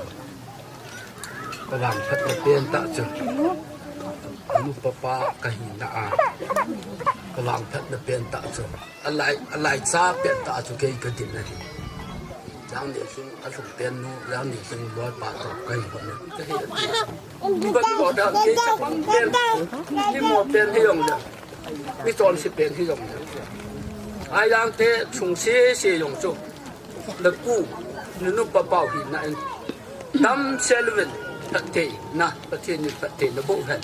cái làm thật là tiền tạ chứ lúc papa cái hình đã cái làm thật là tiền tạ chứ anh lại ra tiền tạ chứ cái điểm này đang để xuống ăn sụp tiền nu đang để xuống gói bát tàu cây bọn này cái gì vẫn có được cái chắc tiền cái một tiền hay dùng được cái tròn xịt tiền hay dùng được ai đang thế chúng sẽ dùng cho là cũ nên nó bảo hình này đâm xe luôn thật thể na thật thể như thật thể nó bộ hình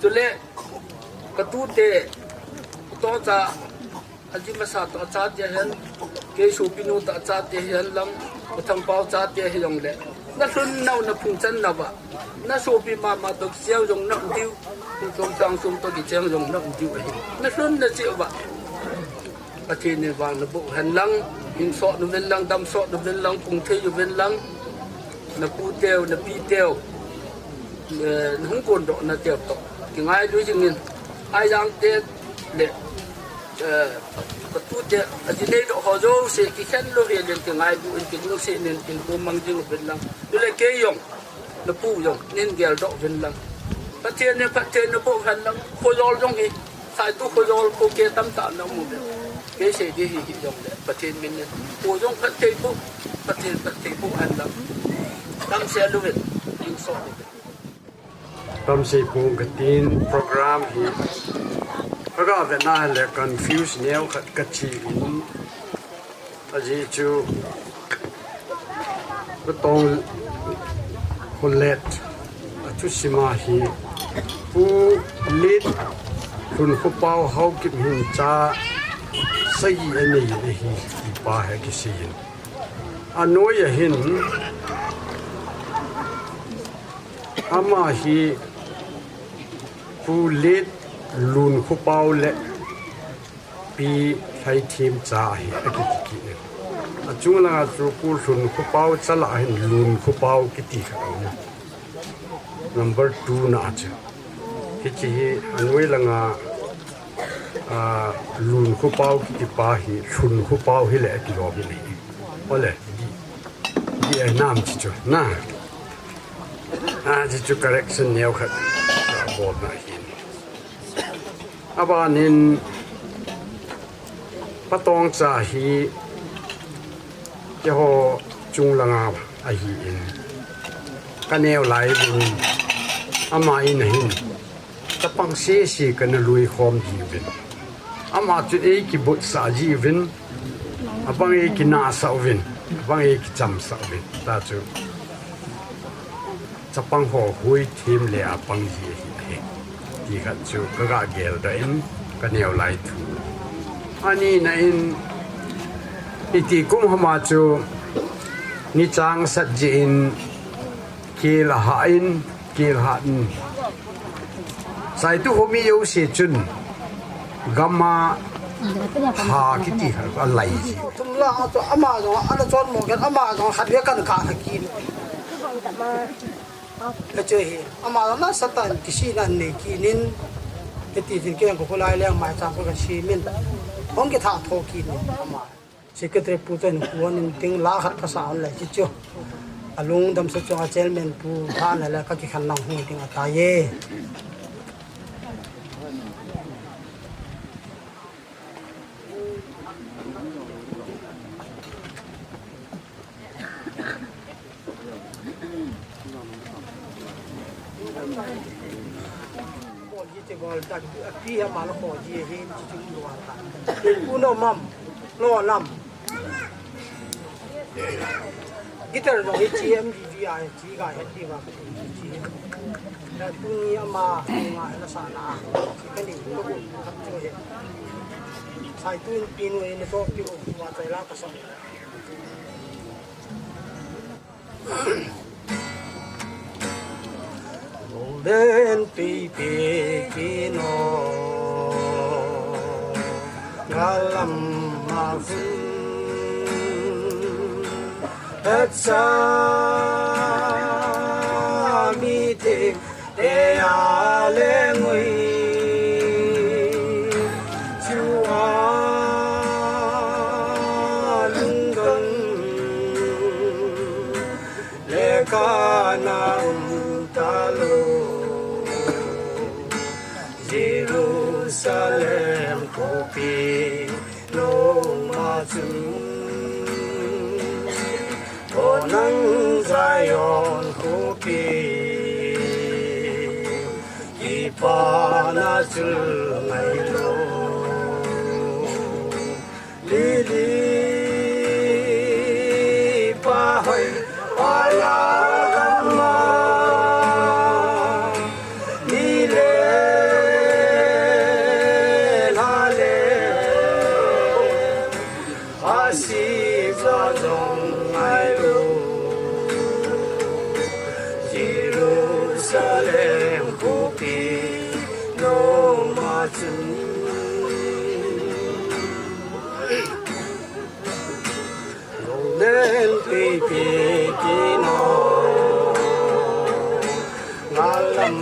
cho nên cái tu tế to ra anh chỉ mà sao to cha thế hen cái số pinu to cha thế hen lắm cái thằng bao cha thế hen dùng đấy nó xuân nào nó phun chân nào vậy nó số pi mà được xeo dùng nó tiêu dùng trang dùng tôi cái trang dùng nó tiêu nó xuân nó chịu vậy cái thì này vàng nó bộ hình lăng hình sọ nó bên lăng đâm sọ nó bên lăng cùng thế nó bên lăng nó cu teo nó pi teo nó không còn độ nó teo to thì ngay đối với mình ai đang thế để cái tu thế ở trên đây độ họ dâu sẽ cái khen lo về lên cái ngay đối cái nó sẽ nên cái cô mang dương bên lăng đối lại cái dùng nó pu dùng nên gel độ bên lăng phát triển nó bộ hình lăng khôi giol trong gì sai tu khôi giol cô kia tâm trạng nó một cái sẽ đi hình dùng đấy phát triển mình khôi giol phát triển bộ hình lăng tâm sẽ luôn hình sọ tâm sẽ cùng cái tin program hi program Việt Nam là confuse nhiều cái chi gì chú cái Tongkholet chú sima hi pu lit Tongkholet Haokip Longdamsa xây anh này hi ba hay cái gì anh nói hin ama hi pu lit Tongkholet le pi thai thim cha hi akiti ne achung la chu ku Tongkholet chala hin Tongkholet kiti kha number 2 na cha ki chi anoi langa Tongkholet kiti pa hi Tongkholet hi le ki ro hi le ole di ai nam chi chu na ji chu correction neo khat board na hi abanin patong cha hi ho chung langa a hi in kaneo lai bin ama in hin tapang se kan lui khom ji bin ama chu e ki bot sa ji bin abang e ki na sa bin abang e ki cham sa bin ta chu chapang ho hui thim le apang ji hiที่ขัดชูก็กะเกลได้inกันแนวไล่ถูอันนี้นะinอีที่กุ้งหมาจูนิจังสัจจินเกลหาอินเกลหาอินใส่ตู้หมีอยู่เสียจุนกัมมาหาคิดที่ขัดอะไรสิทุ่งละตัวอามาตัวอันนั้นจอนหมดกันอามาตัวขัดเรียกกันขากินแล้วเจอเหตุอามาแล้วน่าสตันกิชีนั่นนี่กินินไอ้ตีถึงเกี่ยงกับคนไล่เลี้ยงหมายจำเป็นชีมินห้องกิท่าโทกินอามาสิกเตรปูตันหัวนินถึงลาขัดภาษาอะไรจิ๋วลุงดำสุดจงอาเจลเมนปูท่านอะไรก็กิขันนังหูถึงอาตายพี่ฮะมาแล้วขอจีเห็นจิ๋วรัวตาปูโนมัมโนนัมกิตาร์น้องเอจีเอ็มดีวีไอจีกาเฮดีว่าจี Tuni ama nga na sana kani ko kap che sai tuin pinu ni to pi o wa tai la ka sa golden pi kino ngalam ma fu at sa mi te e ale ngui chua lungam le kana talo Jerusalem kopi no mazu onang Zion kopi ipana chulai lo lili pa hoi ala gamma lile lale asiza dong ai lo Jerusalem kopi no mazu golden baby kino ngalam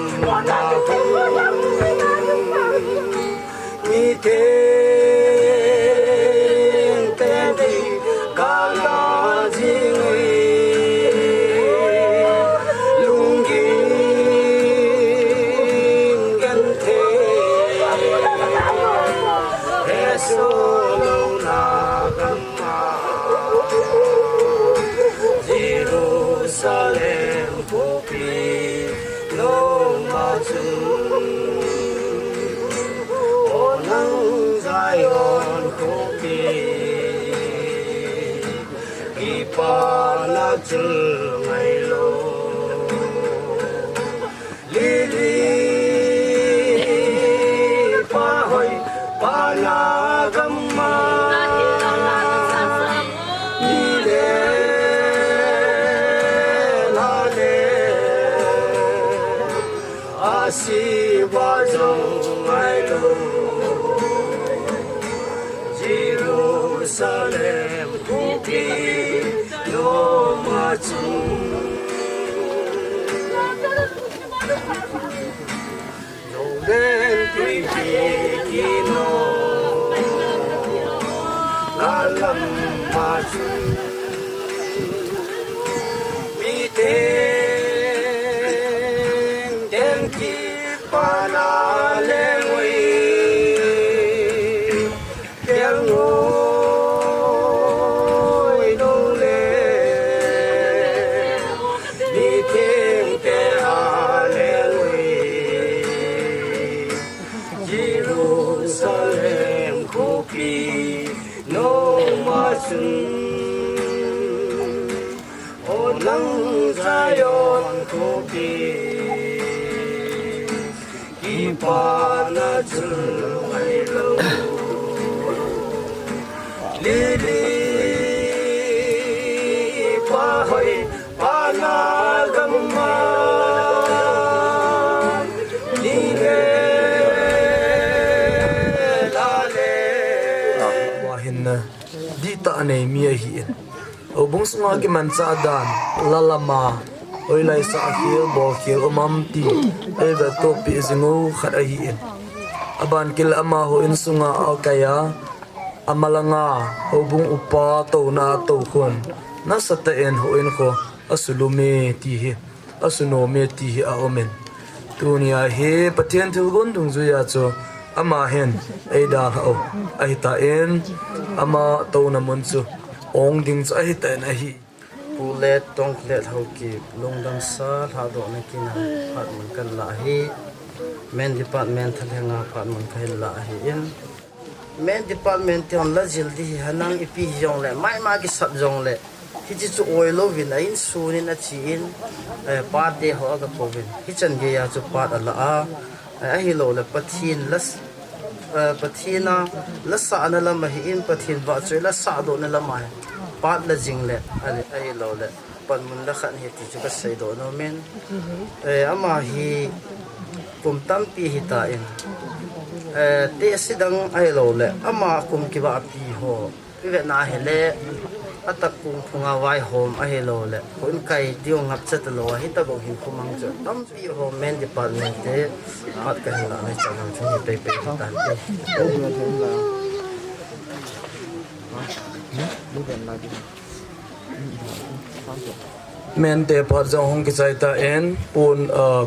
na hu mi te di kala jingui Jerusalem kopi no mazu onang Zion kopi ipana chulai lo lili pa hoi pana gamma Asiwa jong ai lo Jerusalem kopi no mazu golden baby kino ngalam mazu mi te pana lengui tiếng ngôi đông lên đi tiếng te lengui Jerusalem kopi no mazu onang Zion kopi ipana chulai lo lili pa hoi pana gamma lile lale wahin di ta nei mi hi obung sunga ki man cha dan lalama oi lai sa khil bo khil omam ti e da to pi zingo khat a hi aban kil ama ho in sunga akaya amalanga obung upa to na to khon na sata en ho in kho asulume ti hi asuno me ti hi a omen tunia he pathian thil gon dung zu ya cho ama hen ei da ho ai ta en ama to na mon chu ong ding cha hi ta na hi Tongkholet Tongkholet Haokip Longdamsa lhah na kina phat man kan la hi main department thalenga phat man khai la hi in main department on la jildi hanang ipi jong le mai ma ki sat jong le hi chi chu oi lo vin a in sunin a chi in pa te ho aga povin hi chan ge ya chu pat ala a hi lo la pathin las pathina la sa na lam hi in pathin ba choi la sa do na lam ai pat la jing le ai lo le pan mun la khan hi ti chu ka sei do no men ama hi kum tam pi hi ta in te sidang ai lo le ama kum ki ba pi ho pi ve na he le atak kung phunga vai hom a he lo le kun kai dio ngap chat lo hi ta go hin khumang chu tam pi ho men department te pat ka la na chang chu ni pe pe tan te men te pat jong hong ki chai ta en pun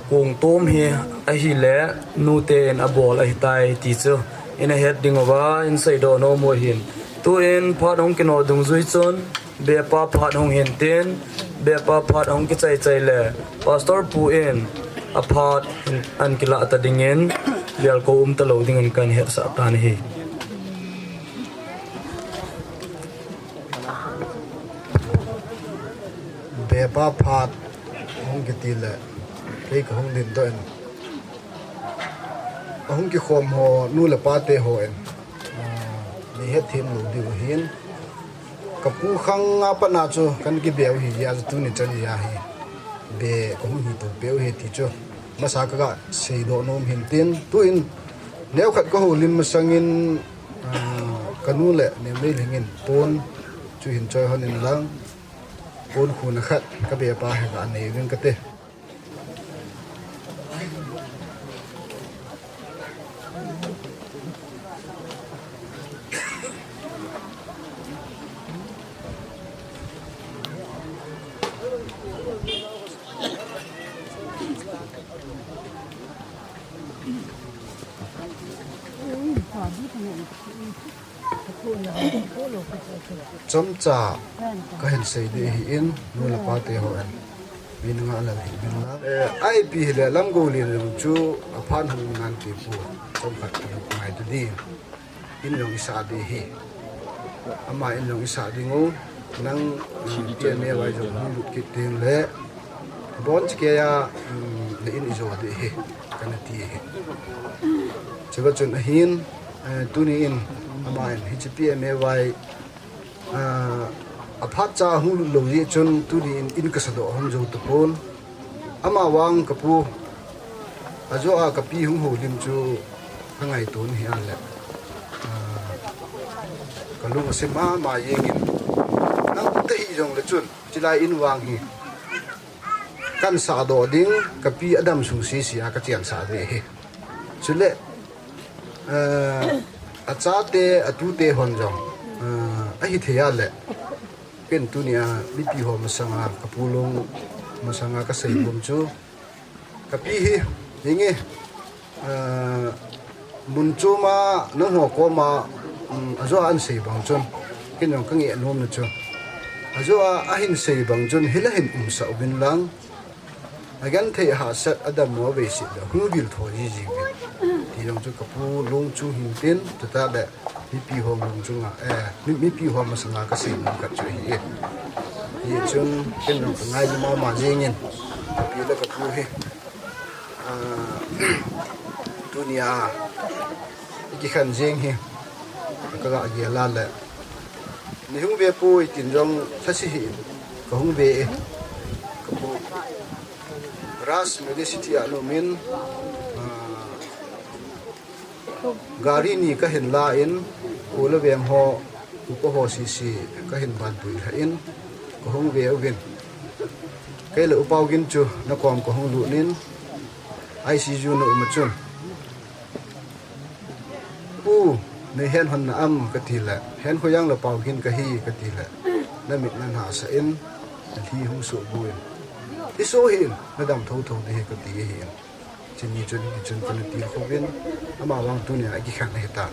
kung tom hi a hi le nu te en a bol a hi tai ti chu in a head ding over in sai do no mo hin tu en phat hong ki no dung zui chon be pa phat hong hin ten be pa phat hong ki chai chai le pastor pu en a phat an ki la ta ding en lial ko ta lo ding an kan he sa tan hi be pa phat hong ki ti le pe ka hong din to en hong ki khom ho nu le pa te ho en ni het thim lu di hin kapu khang nga pa na chu kan ki beu hi ya tu ni chan ya hi be hong hi to beu hi ti chu ma sa ka sei do nom hin tin tu in neu khat ko ho lim ma sangin kanu le ne me lingin pon chu hin choi hon in lang pon khu na khat ka be pa ha ga nei ring ka te chom cha ka hen sei de hi in nu la pa te ho an min nga la hi bin la ai pi le lam go li lu chu a phan hung nan ti pu chom khat ngai tu di in long isa de hi ama in long isa di ngo nang ti ne wai jo lu ki ting le bon che ya le in izo de hi kana ti hi chaba chun hin tu ni in ama in hi chi pi me wai a phat cha hu lo ri chun tu ni in ka sa do hom jo tu pon ama wang ka pu a zo a ka pi hung ho lim chu ka ngai ton hi an le ka lu se ma yeng in nang te hi jong le chun chilai in wang hi kan sa do ding ka pi adam su si a ka chian sa de hi chule a cha te a tu te hon jong a hi thea le ken tu nia mi pi ho masanga kapulong masanga ka sei bom chu ka pi hi hinge mun chu ma no ho ko ma azo an sei bang chun ken yong ka nge nom na chu azo a hin sei bang chun hila hin sa bin lang again the ha sat adam mo ve si da hu bil tho ji ji ti long chu kapu long chu hin tin ta da mi pi ho long chu nga mi pi ho ma sanga ka sin ka chu hi chun ken long ngai ma ma jingin pi la kapu hi dunia ki khan jing hi ka ga ge la le ni hung ve pu tin jong thasi hi ka hung ve kapu ras medicity alo min gari ni ka hin la in kula vem ho ko ho si ka hin ban pui ha in ko hong ve ovin kai le upau gin chu na kom ko hong lu nin ICU no ma chun ne hen hon na am ka ti la hen ko yang la pau gin ka hi ka ti la na mit nan ha sa in hi hung su buin ti so hin na dam tho de ka ti hi chin ni chun kan ti ko bin ama wang tu ne ki khan he ta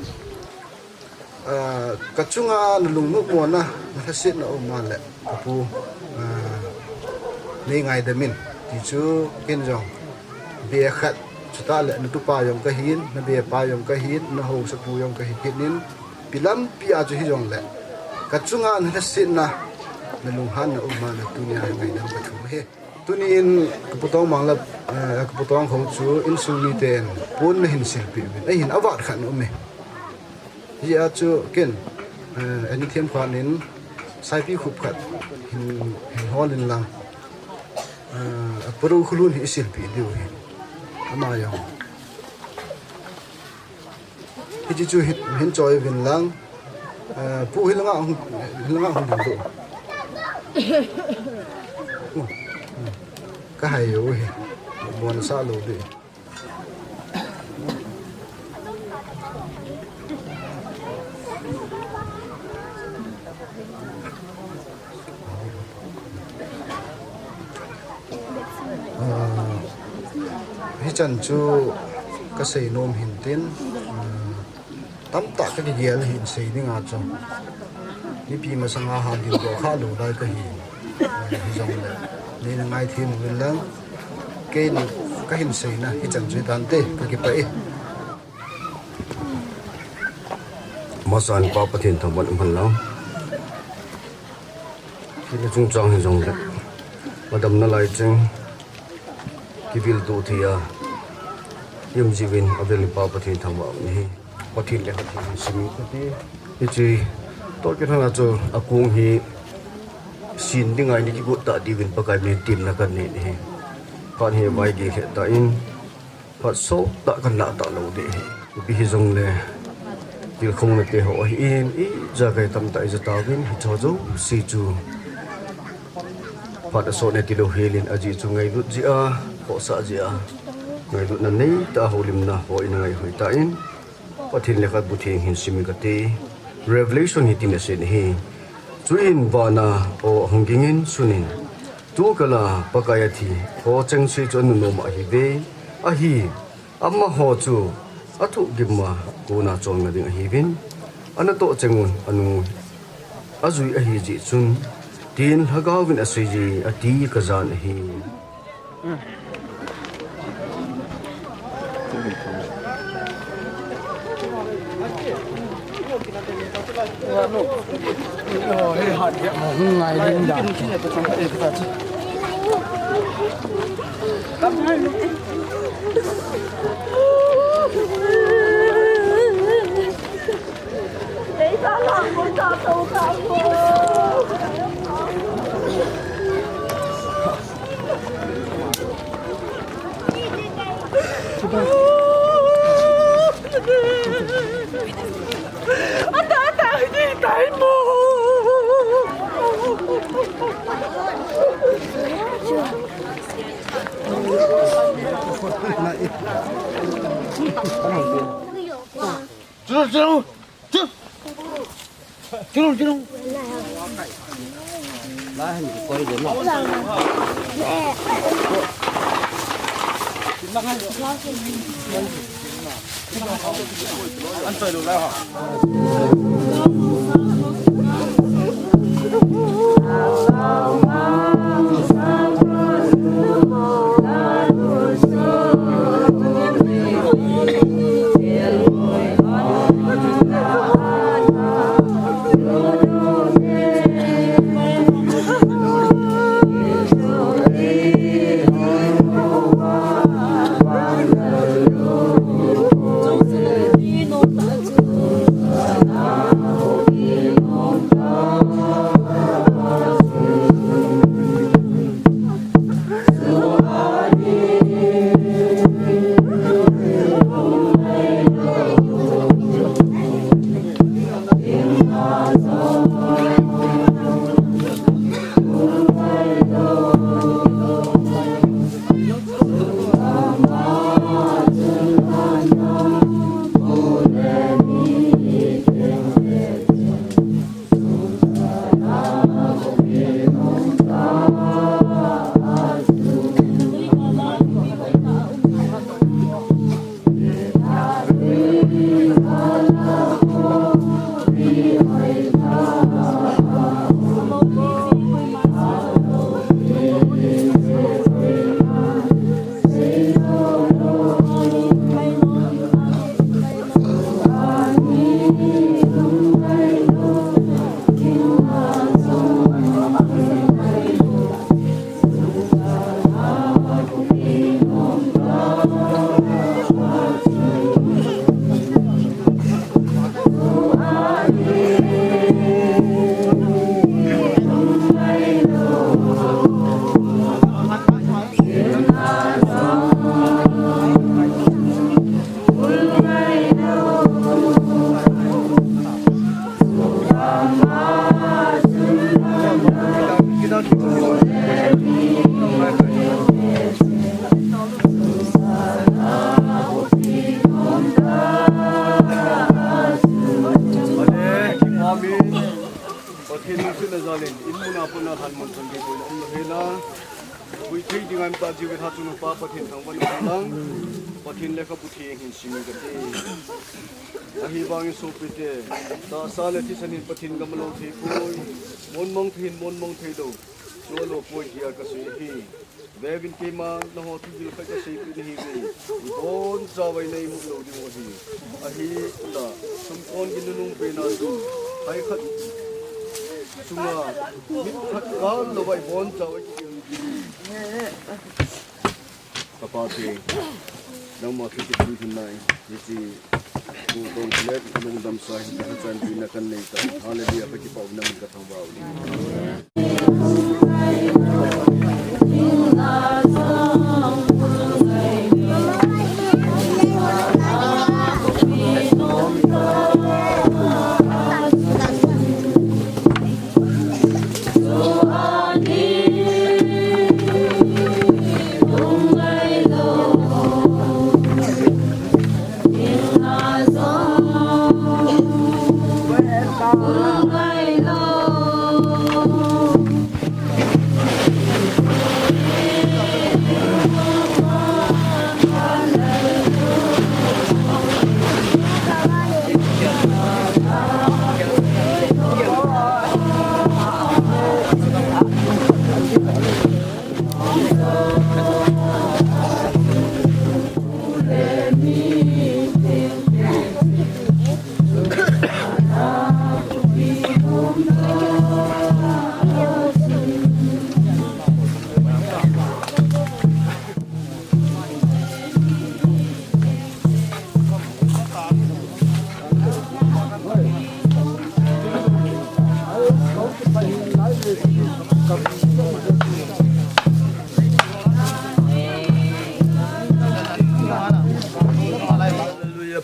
ka chunga na lung mu mo na na sit na o ma le ka pu ne ngai da min ti chu ken jong be khat chuta le na tu pa yong ka hin na be pa yong ka hin na ho sa pu yong ka hi kinin pilam pi a chu hi jong le ka chunga na sit na na lung han na uma na tunia ngai na ba thu he tuni in kaputong mangla kaputong khong chu in suli ten pun na hin silpi ai hin awat khan umme ya chu ken ani thiam khan in sai pi khup khat hin holin lang puru khulun hi silpi diu hi ama yo hi chu hin choi vin lang pu hilanga hung do cái hay rồi buồn xa lù đi hi chân chu cái sấy nôm hình tiên tắm tạ cái gì là hình sấy đi ngã cho đi pi mà sang hàng đi có khá lù đây cái hình dòng này nên là ngay thêm một lần cái hình sấy này hi chân chu tan tê cái bẫy mà sao anh bảo tiền thằng bạn mình lâu khi nó trung trang hình dòng đấy mà đâm nó lại chăng cái việc tu thì yếm gì bên ở bên bảo tiền thằng bạn này bảo tiền lại bảo tiền sinh cái gì tôi cái thằng nào cho akung hi xin đi ngay đi cái tạ đi bên bác cái bên tìm là cái này này còn hiện vài cái hiện tại in họ số tạ cần lạ tạ lâu đấy vì hi dòng này vì không là cái họ in ý ra cái tâm tại giờ tao bên cho dấu si chu phát số này thì đâu hề lên ở gì chu ngày lúc gì họ sợ gì ngày lúc này nấy ta hồ lim na họ in ngày hồi tại in có thiên lệ các bút thiên hình sim cái tê revelation hi tin sen hi chuin vana o hongingin sunin tu kala pakaya thi ho changsi chon no ma hi ve a hi amma ho chu athu gimma kona chong na ding hi vin anato chengun anu azui a hi ji chun tin hagawin asiji ati kazan hi lên in muna puna han mon ton ge boina om hela vui thei dingan ta jiwe ha chunu pa pathin thang ban lang pathin le kha puthi hin simi ga te ahi bang so pite ta sale thi sanin pathin gamlo thei poi mon mong thei do so lo poi dia ka sui hi vevin ke ma no ho thi dil ka sei pi hi ve bon zawai nei mu lo di mo hi ahi la sum kon gin nung pe na du ai khat sunga mit khat gal lo bai bon zawai kapati nang ma ki ti thun nai ni chi ku Tongkholet Longdamsa hi ka chan pi na kan nei ta hallelujah pa ki pau nam ka thang ba uli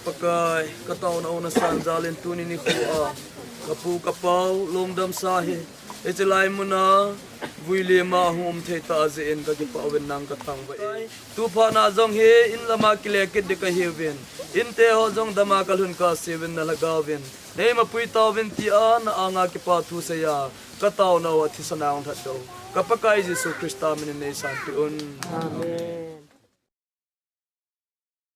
pakai katau na una san zalin tuni ni khua kapu kapau Longdamsa hi echelai muna vuile ma hum the ta ze en ka ki pawen nang ka tang ba tu pha na jong he in lama kile ke de ka heven in te ho jong dama kalhun ka seven na lagawin nei ma pui tawin ti an anga ki pa thu se ya katau na wa thi sanang that do kapakai Jesu Krista min nei san ti un amen.